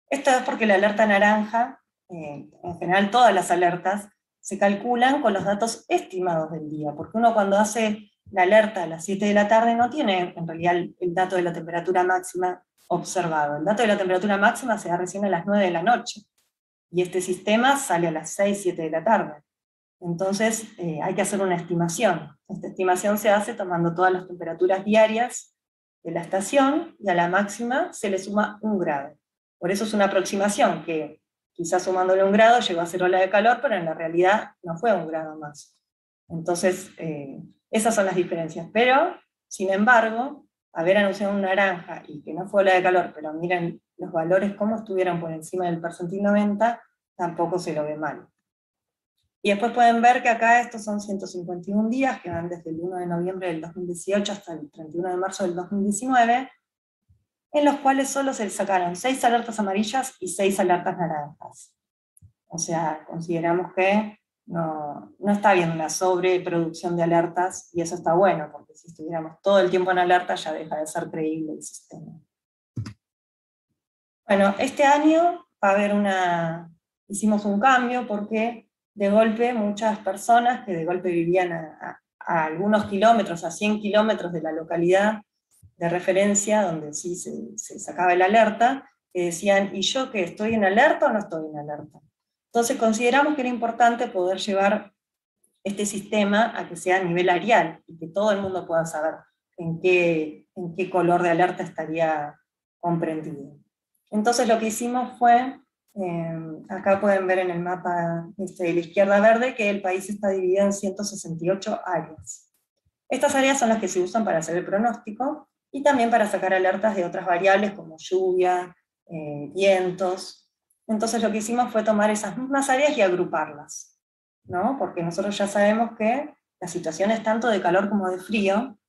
Esto es porque la alerta naranja, en general todas las alertas, se calculan con los datos estimados del día, porque uno cuando hace la alerta a las 7 de la tarde no tiene en realidad el dato de la temperatura máxima observado. El dato de la temperatura máxima se da recién a las 9 de la noche, y este sistema sale a las 6, 7 de la tarde. Entonces hay que hacer una estimación. Esta estimación se hace tomando todas las temperaturas diarias de la estación, y a la máxima se le suma 1 grado. Por eso es una aproximación, que quizás sumándole 1 grado llegó a ser ola de calor, pero en la realidad no fue 1 grado más. Entonces, esas son las diferencias. Pero, sin embargo, haber anunciado un naranja y que no fue ola de calor, pero miren los valores cómo estuvieron por encima del percentil 90, tampoco se lo ve mal. Y después pueden ver que acá estos son 151 días, que van desde el 1 de noviembre del 2018 hasta el 31 de marzo del 2019, en los cuales solo se sacaron 6 alertas amarillas y 6 alertas naranjas. O sea, consideramos que no está habiendo una sobreproducción de alertas, y eso está bueno, porque si estuviéramos todo el tiempo en alerta ya deja de ser creíble el sistema. Bueno, este año va a haber hicimos un cambio, porque de golpe muchas personas que de golpe vivían a algunos kilómetros, a 100 kilómetros de la localidad de referencia, donde sí se sacaba el alerta, que decían, ¿y yo qué? ¿Estoy en alerta o no estoy en alerta? Entonces consideramos que era importante poder llevar este sistema a que sea a nivel áreal, y que todo el mundo pueda saber en qué color de alerta estaría comprendido. Entonces lo que hicimos fue, acá pueden ver en el mapa de la izquierda verde, que el país está dividido en 168 áreas. Estas áreas son las que se usan para hacer el pronóstico, y también para sacar alertas de otras variables como lluvia, vientos. Entonces lo que hicimos fue tomar esas mismas áreas y agruparlas, ¿no? Porque nosotros ya sabemos que las situaciones tanto de calor como de frío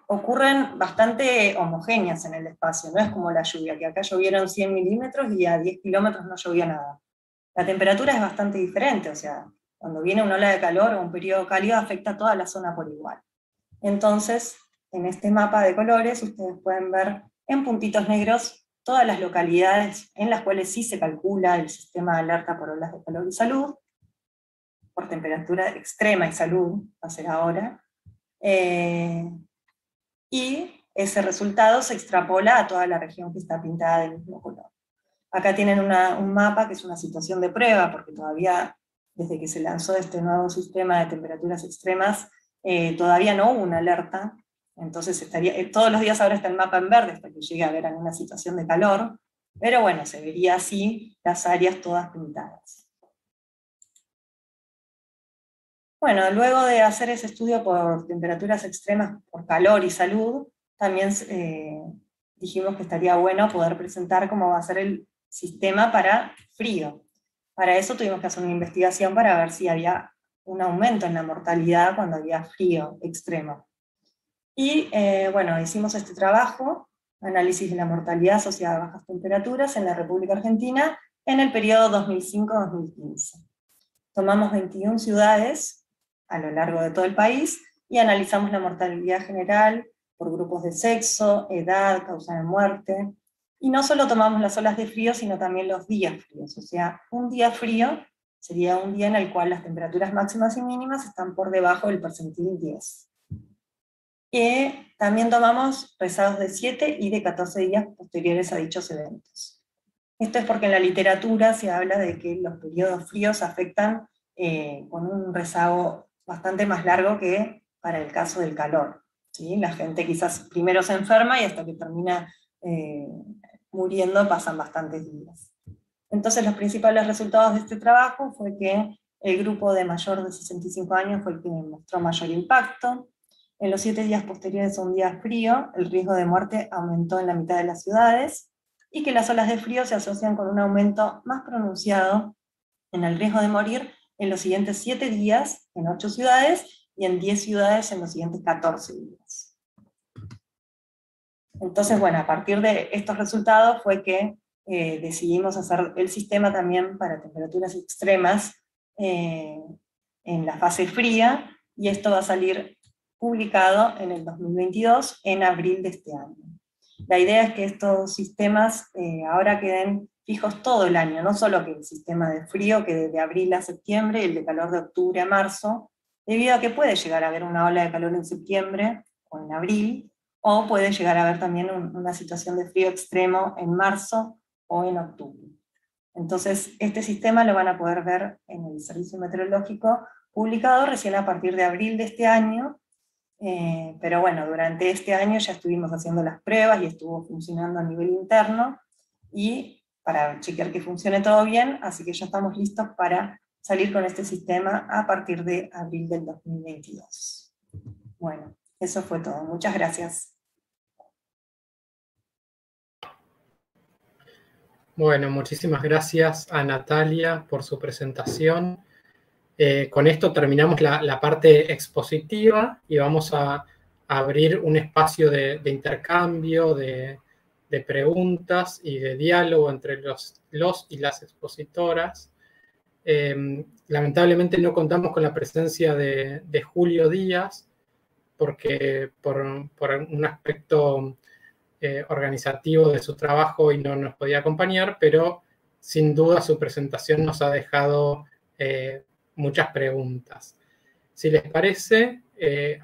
ocurren bastante homogéneas en el espacio, no es como la lluvia, que acá llovieron 100 milímetros y a 10 kilómetros no llovía nada. La temperatura es bastante diferente, o sea, cuando viene una ola de calor o un periodo cálido afecta a toda la zona por igual. Entonces, en este mapa de colores ustedes pueden ver en puntitos negros todas las localidades en las cuales sí se calcula el sistema de alerta por olas de calor y salud, por temperatura extrema y salud, va a ser ahora, y ese resultado se extrapola a toda la región que está pintada del mismo color. Acá tienen un mapa que es una situación de prueba, porque todavía, desde que se lanzó este nuevo sistema de temperaturas extremas, todavía no hubo una alerta, entonces todos los días ahora está el mapa en verde hasta que llegue a haber alguna situación de calor, pero bueno, se vería así las áreas todas pintadas. Bueno, luego de hacer ese estudio por temperaturas extremas, por calor y salud, también dijimos que estaría bueno poder presentar cómo va a ser el sistema para frío. Para eso tuvimos que hacer una investigación para ver si había un aumento en la mortalidad cuando había frío extremo. Y bueno, hicimos este trabajo, análisis de la mortalidad asociada a bajas temperaturas en la República Argentina en el periodo 2005-2015. Tomamos 21 ciudades a lo largo de todo el país y analizamos la mortalidad general por grupos de sexo, edad, causa de muerte. Y no solo tomamos las olas de frío, sino también los días fríos. O sea, un día frío sería un día en el cual las temperaturas máximas y mínimas están por debajo del percentil 10. También tomamos rezados de 7 y de 14 días posteriores a dichos eventos. Esto es porque en la literatura se habla de que los periodos fríos afectan con un rezago bastante más largo que para el caso del calor. ¿Sí? La gente quizás primero se enferma y hasta que termina muriendo pasan bastantes días. Entonces los principales resultados de este trabajo fue que el grupo de mayor de 65 años fue el que mostró mayor impacto. En los 7 días posteriores a un día frío, el riesgo de muerte aumentó en la mitad de las ciudades, y que las olas de frío se asocian con un aumento más pronunciado en el riesgo de morir en los siguientes 7 días en 8 ciudades, y en 10 ciudades en los siguientes 14 días. Entonces, bueno, a partir de estos resultados fue que decidimos hacer el sistema también para temperaturas extremas en la fase fría, y esto va a salir publicado en el 2022, en abril de este año. La idea es que estos sistemas ahora queden fijos todo el año, no solo que el sistema de frío quede de abril a septiembre y el de calor de octubre a marzo, debido a que puede llegar a haber una ola de calor en septiembre o en abril, o puede llegar a haber también una situación de frío extremo en marzo o en octubre. Entonces, este sistema lo van a poder ver en el Servicio Meteorológico, publicado recién a partir de abril de este año, pero bueno, durante este año ya estuvimos haciendo las pruebas y estuvo funcionando a nivel interno, y para chequear que funcione todo bien, así que ya estamos listos para salir con este sistema a partir de abril del 2022. Bueno, eso fue todo. Muchas gracias. Bueno, muchísimas gracias a Natalia por su presentación. Con esto terminamos la parte expositiva y vamos a abrir un espacio de intercambio, de preguntas y de diálogo entre los y las expositoras. Lamentablemente no contamos con la presencia de Julio Díaz, porque por un aspecto organizativo de su trabajo y no nos podía acompañar, pero sin duda su presentación nos ha dejado muchas preguntas. Si les parece, he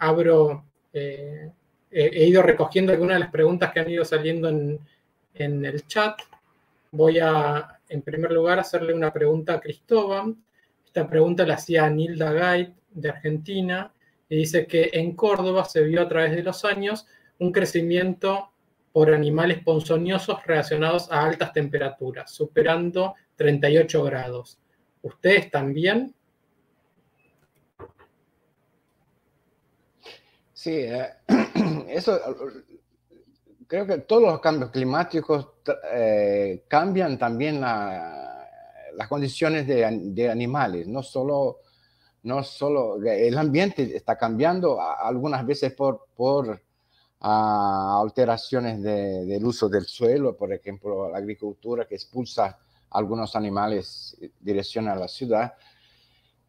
ido recogiendo algunas de las preguntas que han ido saliendo en el chat. Voy a, en primer lugar, hacerle una pregunta a Cristóbal. Esta pregunta la hacía Nilda Gait, de Argentina, y dice que en Córdoba se vio a través de los años un crecimiento por animales ponzoñosos relacionados a altas temperaturas, superando 38 grados. ¿Ustedes también? Sí, eso, creo que todos los cambios climáticos cambian también las condiciones de animales, no solo el ambiente está cambiando algunas veces por alteraciones del uso del suelo, por ejemplo, la agricultura que expulsa algunos animales en dirección a la ciudad,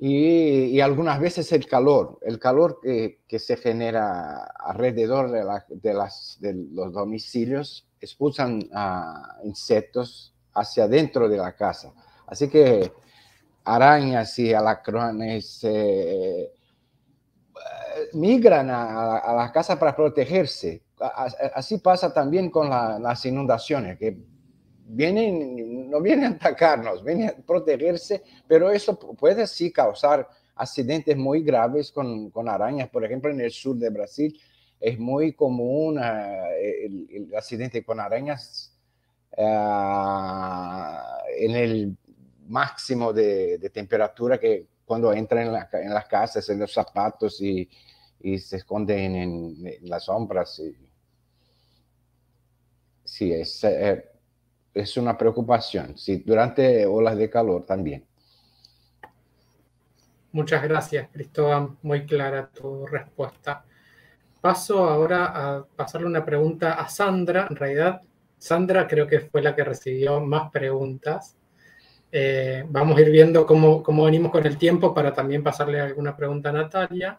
y algunas veces el calor que se genera alrededor de los domicilios expulsan insectos hacia dentro de la casa. Así que arañas y alacranes migran a la casa para protegerse. Así pasa también con las inundaciones, que no vienen a atacarnos, vienen a protegerse, pero eso puede sí causar accidentes muy graves con arañas. Por ejemplo, en el sur de Brasil es muy común el accidente con arañas en el máximo de temperatura, que cuando entran en las casas, en los zapatos y se esconden en las sombras. Sí, es una preocupación, sí, durante olas de calor también. Muchas gracias, Cristóbal. Muy clara tu respuesta. Paso ahora a pasarle una pregunta a Sandra. En realidad, Sandra creo que fue la que recibió más preguntas. Vamos a ir viendo cómo venimos con el tiempo para también pasarle alguna pregunta a Natalia.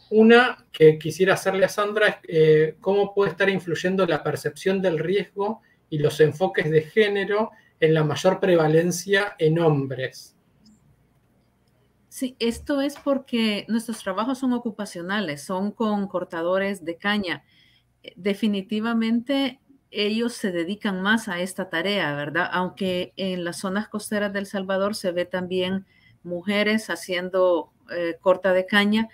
Una que quisiera hacerle a Sandra es cómo puede estar influyendo la percepción del riesgo y los enfoques de género en la mayor prevalencia en hombres. Sí, esto es porque nuestros trabajos son ocupacionales, son con cortadores de caña. Definitivamente ellos se dedican más a esta tarea, ¿verdad? Aunque en las zonas costeras de El Salvador se ve también mujeres haciendo corta de caña,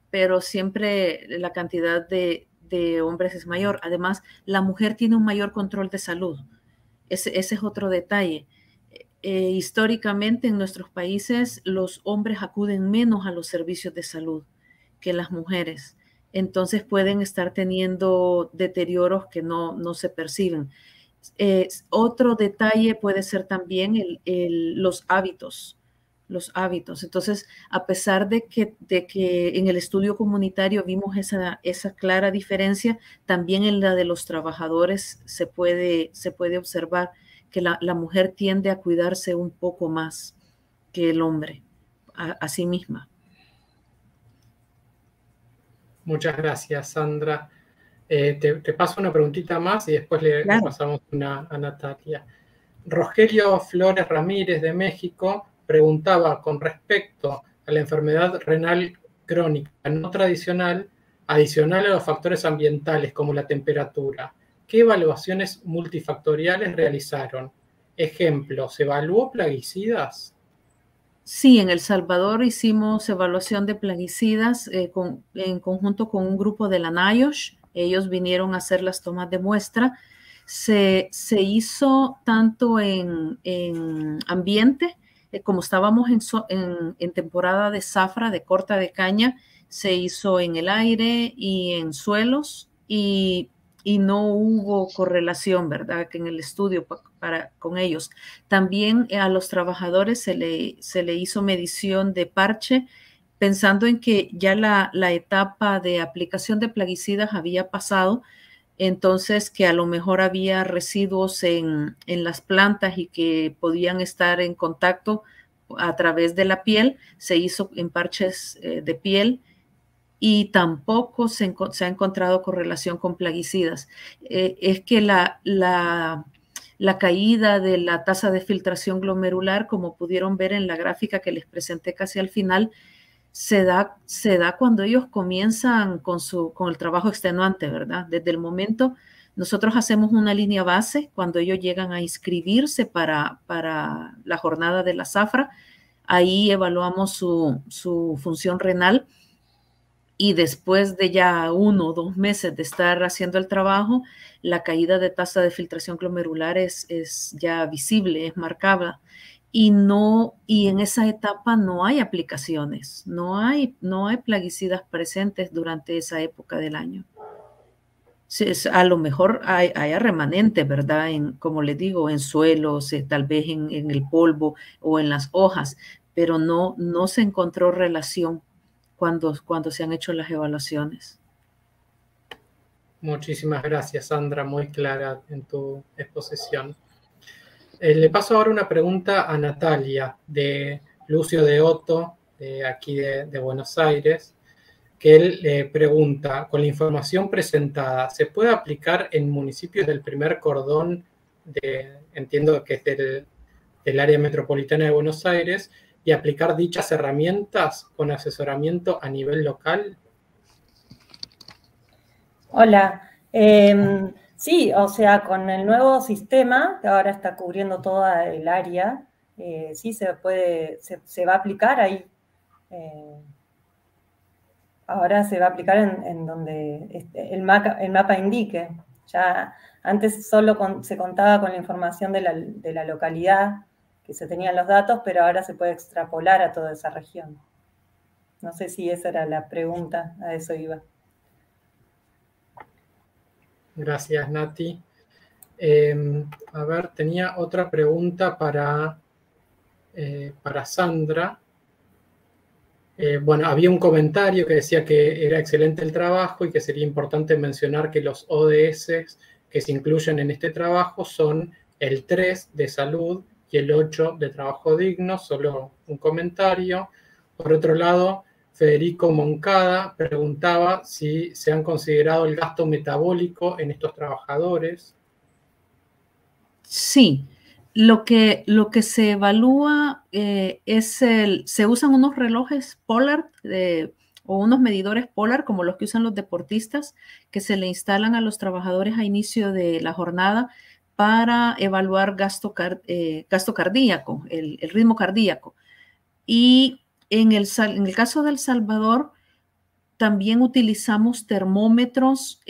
pero siempre la cantidad de hombres es mayor. Además, la mujer tiene un mayor control de salud. Ese es otro detalle. Históricamente en nuestros países los hombres acuden menos a los servicios de salud que las mujeres. Entonces pueden estar teniendo deterioros que no se perciben. Otro detalle puede ser también los hábitos. Los hábitos. Entonces, a pesar de que en el estudio comunitario vimos esa clara diferencia, también en la de los trabajadores se puede observar que la mujer tiende a cuidarse un poco más que el hombre a sí misma. Muchas gracias, Sandra. Te paso una preguntita más y después le pasamos una a Natalia. Rogelio Flores Ramírez de México preguntaba con respecto a la enfermedad renal crónica no tradicional, adicional a los factores ambientales como la temperatura, ¿qué evaluaciones multifactoriales realizaron? Ejemplo, ¿se evaluó plaguicidas? Sí, en El Salvador hicimos evaluación de plaguicidas en conjunto con un grupo de la NIOSH. Ellos vinieron a hacer las tomas de muestra. Se hizo tanto en ambiente, como estábamos en temporada de zafra, de corta de caña, se hizo en el aire y en suelos y no hubo correlación, ¿verdad? Que en el estudio con ellos. También a los trabajadores se le hizo medición de parche, pensando en que ya la etapa de aplicación de plaguicidas había pasado, entonces que a lo mejor había residuos en las plantas y que podían estar en contacto a través de la piel. Se hizo en parches de piel y tampoco se ha encontrado correlación con plaguicidas. Es que la caída de la tasa de filtración glomerular, como pudieron ver en la gráfica que les presenté casi al final, se da cuando ellos comienzan con el trabajo extenuante, ¿verdad? Desde el momento, nosotros hacemos una línea base cuando ellos llegan a inscribirse para la jornada de la zafra. Ahí evaluamos su función renal. Y después de ya 1 o 2 meses de estar haciendo el trabajo, la caída de tasa de filtración glomerular es ya visible, es marcable. Y en esa etapa no hay aplicaciones, no hay plaguicidas presentes durante esa época del año. A lo mejor hay remanentes, ¿verdad? Como les digo, en suelos, tal vez en el polvo o en las hojas, pero no se encontró relación cuando se han hecho las evaluaciones. Muchísimas gracias, Sandra, muy clara en tu exposición. Le paso ahora una pregunta a Natalia, de Lucio de Otto, de aquí de Buenos Aires, que él le pregunta, con la información presentada, ¿se puede aplicar en municipios del primer cordón, entiendo que es del área metropolitana de Buenos Aires, y aplicar dichas herramientas con asesoramiento a nivel local? Hola. Sí, o sea, con el nuevo sistema, que ahora está cubriendo toda el área, sí se va a aplicar ahí. Ahora se va a aplicar en donde el mapa indique. Ya antes solo se contaba con la información de la localidad, que se tenían los datos, pero ahora se puede extrapolar a toda esa región. No sé si esa era la pregunta, a eso iba. Gracias, Nati. A ver, tenía otra pregunta para Sandra. Bueno, había un comentario que decía que era excelente el trabajo y que sería importante mencionar que los ODS que se incluyen en este trabajo son el 3 de salud y el 8 de trabajo digno, solo un comentario. Por otro lado, Federico Moncada preguntaba si se han considerado el gasto metabólico en estos trabajadores. Sí, lo que se evalúa se usan unos relojes Polar o unos medidores Polar como los que usan los deportistas, que se le instalan a los trabajadores a inicio de la jornada para evaluar gasto cardíaco, el ritmo cardíaco. Y en el caso de El Salvador, también utilizamos termómetros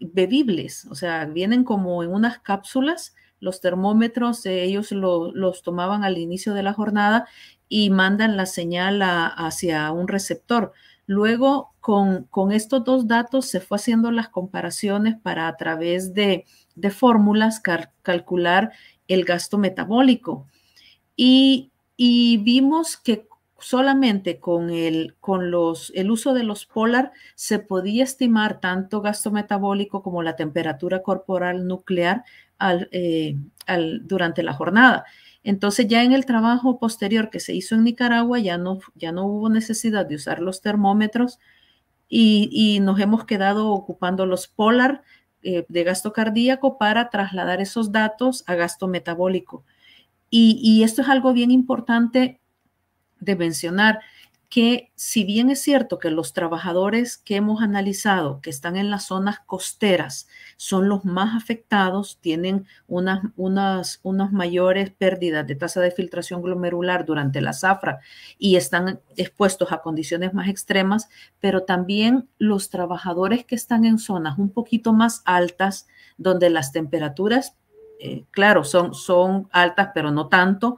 bebibles, o sea, vienen como en unas cápsulas. Los termómetros ellos los tomaban al inicio de la jornada y mandan la señal hacia un receptor. Luego, con estos dos datos se fue haciendo las comparaciones para a través de fórmulas calcular el gasto metabólico. Y vimos que solamente con el uso de los Polar se podía estimar tanto gasto metabólico como la temperatura corporal nuclear durante la jornada. Entonces ya en el trabajo posterior que se hizo en Nicaragua ya no hubo necesidad de usar los termómetros y nos hemos quedado ocupando los Polar de gasto cardíaco para trasladar esos datos a gasto metabólico. Y esto es algo bien importante de mencionar, que si bien es cierto que los trabajadores que hemos analizado que están en las zonas costeras son los más afectados, tienen unas mayores pérdidas de tasa de filtración glomerular durante la zafra y están expuestos a condiciones más extremas, pero también los trabajadores que están en zonas un poquito más altas, donde las temperaturas claro, son altas, pero no tanto,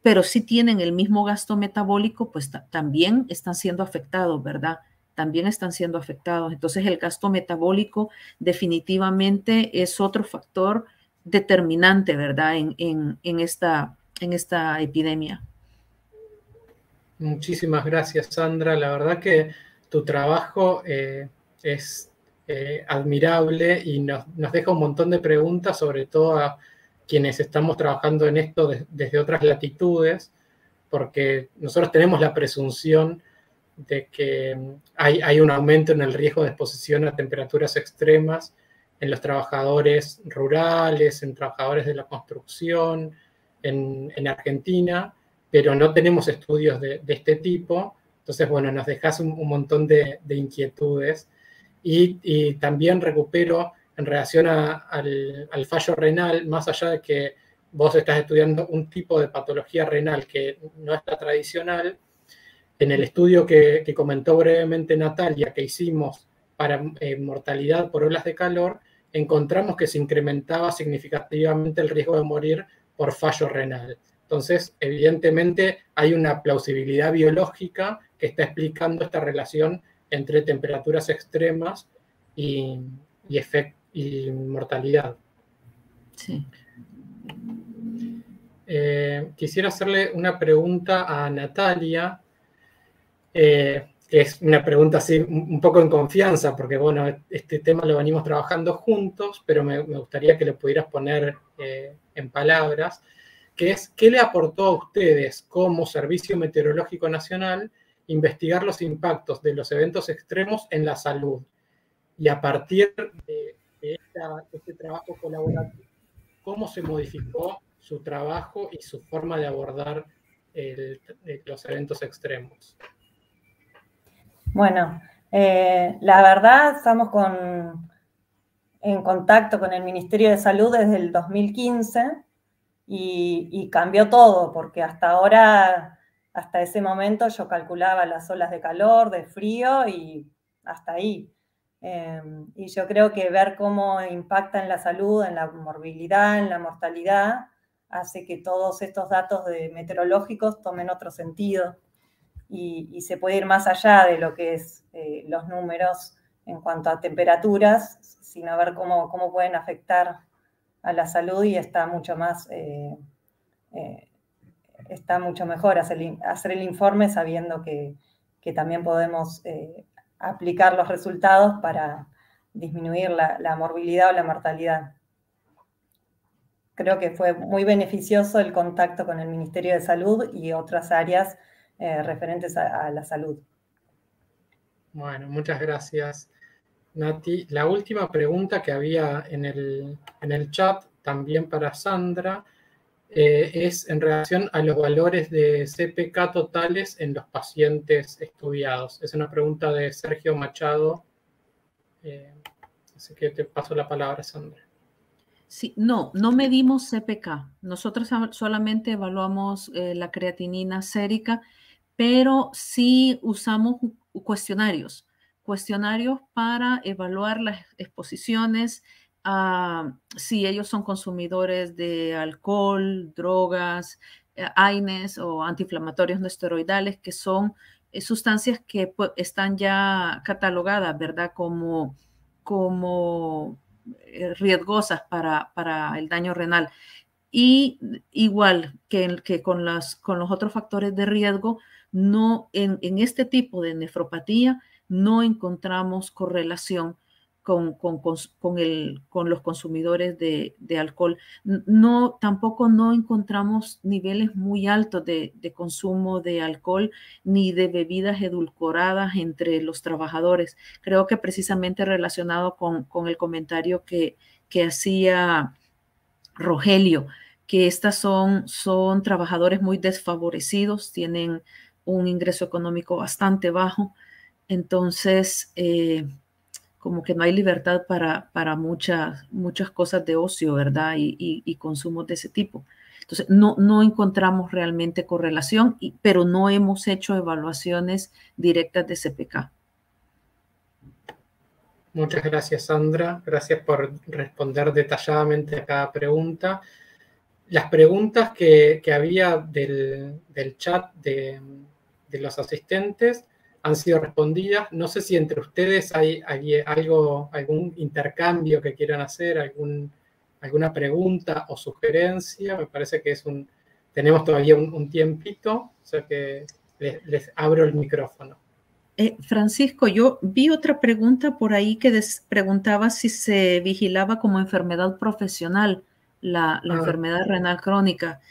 pero sí tienen el mismo gasto metabólico, pues también están siendo afectados, ¿verdad? También están siendo afectados. Entonces, el gasto metabólico definitivamente es otro factor determinante, ¿verdad? En esta epidemia. Muchísimas gracias, Sandra. La verdad que tu trabajo es admirable y nos deja un montón de preguntas, sobre todo a quienes estamos trabajando en esto desde otras latitudes, porque nosotros tenemos la presunción de que hay un aumento en el riesgo de exposición a temperaturas extremas en los trabajadores rurales, en trabajadores de la construcción, en Argentina, pero no tenemos estudios de este tipo. Entonces, bueno, nos dejas un montón de inquietudes. Y también recupero en relación al fallo renal, más allá de que vos estás estudiando un tipo de patología renal que no es la tradicional, en el estudio que comentó brevemente Natalia, que hicimos para mortalidad por olas de calor, encontramos que se incrementaba significativamente el riesgo de morir por fallo renal. Entonces, evidentemente, hay una plausibilidad biológica que está explicando esta relación entre temperaturas extremas y mortalidad. Sí. Quisiera hacerle una pregunta a Natalia, que es una pregunta así un poco en confianza, porque bueno, este tema lo venimos trabajando juntos, pero me gustaría que le pudieras poner en palabras, que es, ¿qué le aportó a ustedes como Servicio Meteorológico Nacional investigar los impactos de los eventos extremos en la salud? Y a partir de este trabajo colaborativo, ¿cómo se modificó su trabajo y su forma de abordar los eventos extremos? Bueno, la verdad estamos en contacto con el Ministerio de Salud desde el 2015 y cambió todo, porque hasta ahora, hasta ese momento yo calculaba las olas de calor, de frío y hasta ahí. Y yo creo que ver cómo impacta en la salud, en la morbilidad, en la mortalidad, hace que todos estos datos meteorológicos tomen otro sentido. Y se puede ir más allá de lo que es los números en cuanto a temperaturas, sino ver cómo pueden afectar a la salud y está mucho más está mucho mejor hacer el informe sabiendo que también podemos aplicar los resultados para disminuir la morbilidad o la mortalidad. Creo que fue muy beneficioso el contacto con el Ministerio de Salud y otras áreas referentes a la salud. Bueno, muchas gracias, Nati. La última pregunta que había en el chat, también para Sandra, es en relación a los valores de CPK totales en los pacientes estudiados. Es una pregunta de Sergio Machado. Así que te paso la palabra, Sandra. Sí, no medimos CPK. Nosotros solamente evaluamos la creatinina sérica, pero sí usamos cuestionarios para evaluar las exposiciones, si ellos son consumidores de alcohol, drogas, AINES o antiinflamatorios no esteroidales, que son sustancias que están ya catalogadas, ¿verdad? Como riesgosas para el daño renal. Y igual que con los otros factores de riesgo, no en este tipo de nefropatía no encontramos correlación con los consumidores de alcohol. Tampoco no encontramos niveles muy altos de consumo de alcohol ni de bebidas edulcoradas entre los trabajadores. Creo que precisamente relacionado con el comentario que hacía Rogelio, que estas son trabajadores muy desfavorecidos, tienen un ingreso económico bastante bajo, entonces como que no hay libertad para muchas cosas de ocio, ¿verdad? Y consumos de ese tipo. Entonces, no encontramos realmente correlación, pero no hemos hecho evaluaciones directas de CPK. Muchas gracias, Sandra. Gracias por responder detalladamente a cada pregunta. Las preguntas que había del chat de los asistentes han sido respondidas. No sé si entre ustedes hay algún intercambio que quieran hacer, alguna pregunta o sugerencia. Me parece que tenemos todavía un tiempito, o sea que les abro el micrófono. Francisco, yo vi otra pregunta por ahí que preguntaba si se vigilaba como enfermedad profesional la enfermedad renal crónica.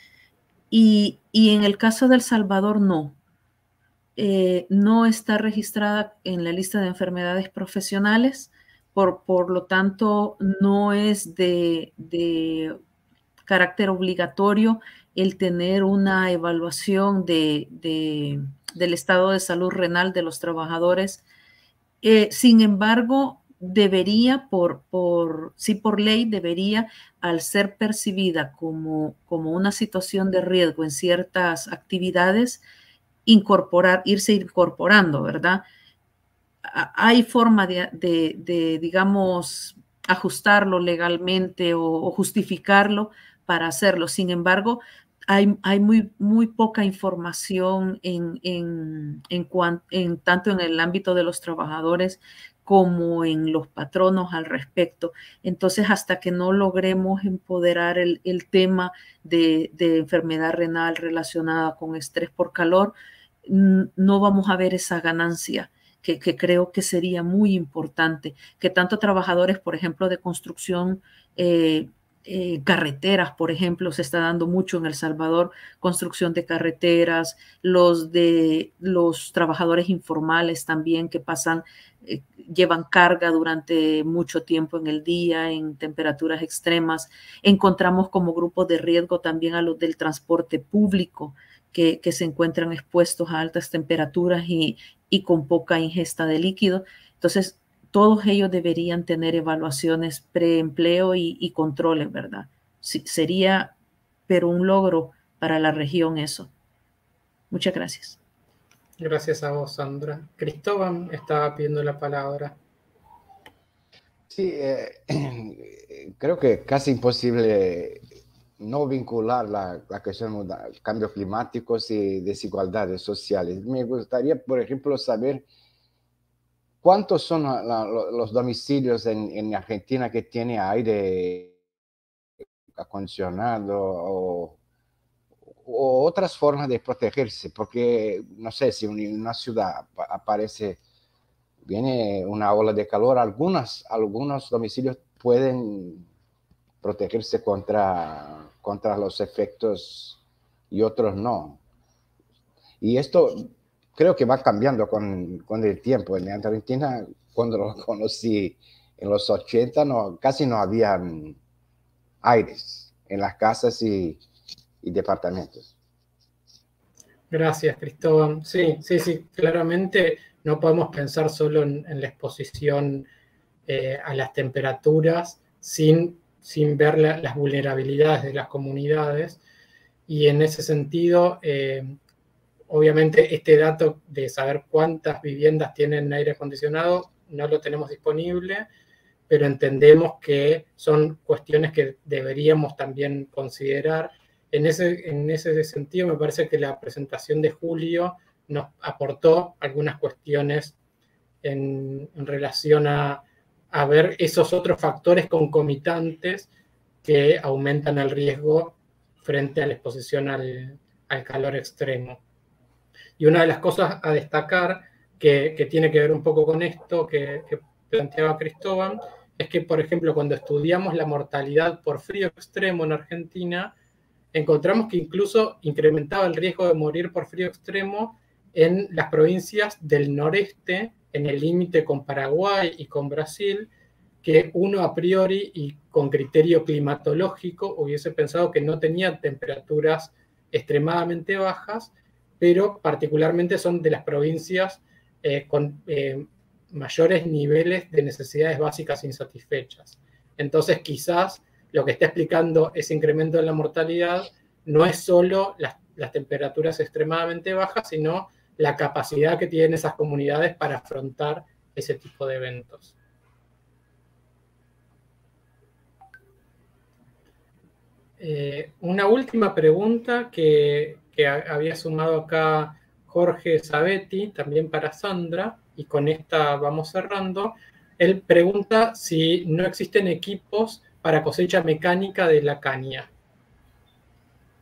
Y en el caso de El Salvador, no. No está registrada en la lista de enfermedades profesionales, por lo tanto, no es de carácter obligatorio el tener una evaluación del estado de salud renal de los trabajadores. Sin embargo, debería, por ley, debería, al ser percibida como una situación de riesgo en ciertas actividades, irse incorporando, ¿verdad? Hay forma de digamos, ajustarlo legalmente o justificarlo para hacerlo. Sin embargo, hay muy poca información tanto en el ámbito de los trabajadores como en los patronos al respecto. Entonces, hasta que no logremos empoderar el tema de enfermedad renal relacionada con estrés por calor, no vamos a ver esa ganancia que creo que sería muy importante, que tanto trabajadores, por ejemplo, de construcción, carreteras, por ejemplo, se está dando mucho en El Salvador, construcción de carreteras, los trabajadores informales también que llevan carga durante mucho tiempo en el día, en temperaturas extremas. Encontramos como grupos de riesgo también a los del transporte público, que se encuentran expuestos a altas temperaturas y con poca ingesta de líquido. Entonces, todos ellos deberían tener evaluaciones preempleo y controles, ¿verdad? Sí, sería, pero un logro para la región eso. Muchas gracias. Gracias a vos, Sandra. Cristóbal estaba pidiendo la palabra. Sí, creo que casi imposible no vincular la cuestión de cambios climáticos y desigualdades sociales. Me gustaría, por ejemplo, saber cuántos son los domicilios en Argentina que tiene aire acondicionado o otras formas de protegerse, porque no sé si en una ciudad viene una ola de calor, algunos domicilios pueden protegerse contra los efectos y otros no. Y esto creo que va cambiando con el tiempo. En Argentina, cuando lo conocí en los 80, casi no habían aires en las casas y departamentos. Gracias, Cristóbal. Sí, claramente no podemos pensar solo en la exposición a las temperaturas sin ver las vulnerabilidades de las comunidades. Y en ese sentido, obviamente este dato de saber cuántas viviendas tienen aire acondicionado no lo tenemos disponible, pero entendemos que son cuestiones que deberíamos también considerar. En ese sentido, me parece que la presentación de Julio nos aportó algunas cuestiones en relación a ver esos otros factores concomitantes que aumentan el riesgo frente a la exposición al calor extremo. Y una de las cosas a destacar que tiene que ver un poco con esto que planteaba Cristóbal, es que, por ejemplo, cuando estudiamos la mortalidad por frío extremo en Argentina, encontramos que incluso incrementaba el riesgo de morir por frío extremo en las provincias del noreste, en el límite con Paraguay y con Brasil, que uno a priori y con criterio climatológico hubiese pensado que no tenían temperaturas extremadamente bajas, pero particularmente son de las provincias con mayores niveles de necesidades básicas insatisfechas. Entonces, quizás lo que está explicando ese incremento en la mortalidad no es solo las temperaturas extremadamente bajas, sino la capacidad que tienen esas comunidades para afrontar ese tipo de eventos. Una última pregunta que había sumado acá Jorge Sabetti, también para Sandra, y con esta vamos cerrando. Él pregunta si no existen equipos para cosecha mecánica de la caña.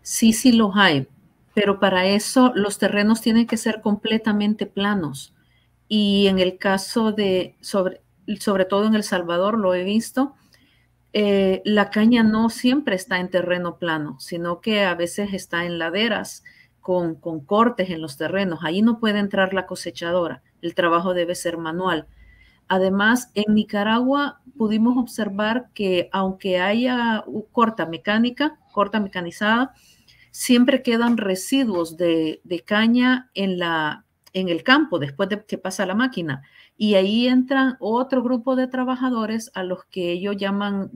Sí, sí los hay, pero para eso los terrenos tienen que ser completamente planos. Y en el caso de, sobre todo en El Salvador, lo he visto, la caña no siempre está en terreno plano, sino que a veces está en laderas con cortes en los terrenos. Ahí no puede entrar la cosechadora. El trabajo debe ser manual. Además, en Nicaragua pudimos observar que aunque haya corta mecanizada, siempre quedan residuos de caña en el campo después de que pasa la máquina. Y ahí entran otro grupo de trabajadores a los que ellos llaman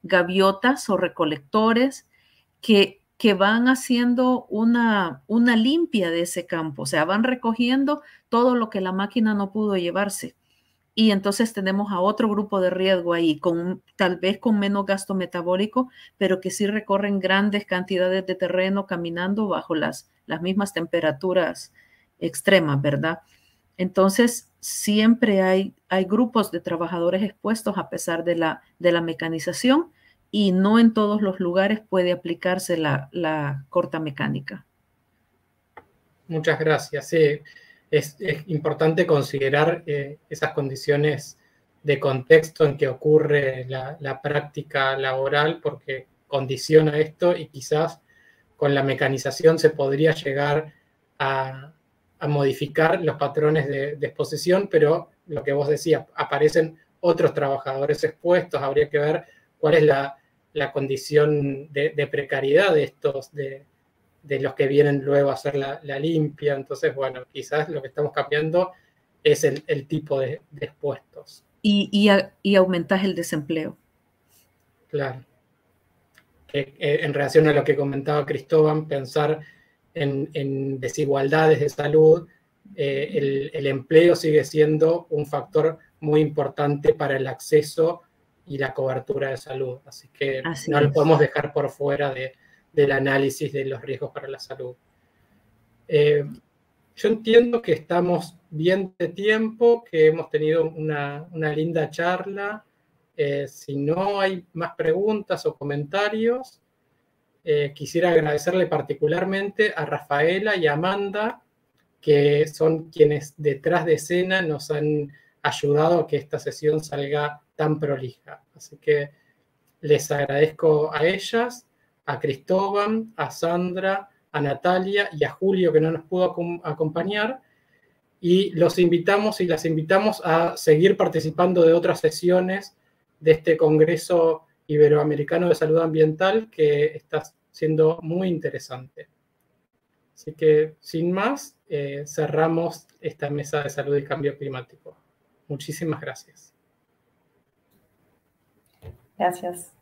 gaviotas o recolectores que van haciendo una limpia de ese campo. O sea, van recogiendo todo lo que la máquina no pudo llevarse. Y entonces tenemos a otro grupo de riesgo ahí, tal vez con menos gasto metabólico, pero que sí recorren grandes cantidades de terreno caminando bajo las mismas temperaturas extremas, ¿verdad? Entonces, siempre hay grupos de trabajadores expuestos a pesar de la mecanización, y no en todos los lugares puede aplicarse la corta mecánica. Muchas gracias. Sí, es importante considerar esas condiciones de contexto en que ocurre la práctica laboral, porque condiciona esto y quizás con la mecanización se podría llegar a modificar los patrones de exposición, pero lo que vos decías, aparecen otros trabajadores expuestos, habría que ver cuál es la condición de precariedad de estos, de los que vienen luego a hacer la limpia. Entonces, bueno, quizás lo que estamos cambiando es el tipo de expuestos. Y aumentas el desempleo. Claro. En relación a lo que comentaba Cristóbal, pensar en desigualdades de salud, el empleo sigue siendo un factor muy importante para el acceso y la cobertura de salud. Así que no lo podemos dejar por fuera del análisis de los riesgos para la salud. Yo entiendo que estamos bien de tiempo, que hemos tenido una linda charla. Si no hay más preguntas o comentarios, quisiera agradecerle particularmente a Rafaela y a Amanda, que son quienes detrás de escena nos han ayudado a que esta sesión salga tan prolija. Así que les agradezco a ellas, a Cristóbal, a Sandra, a Natalia y a Julio, que no nos pudo acompañar, y los invitamos y las invitamos a seguir participando de otras sesiones de este Congreso Iberoamericano de Salud Ambiental, que está siendo muy interesante. Así que, sin más, cerramos esta mesa de salud y cambio climático. Muchísimas gracias. Gracias.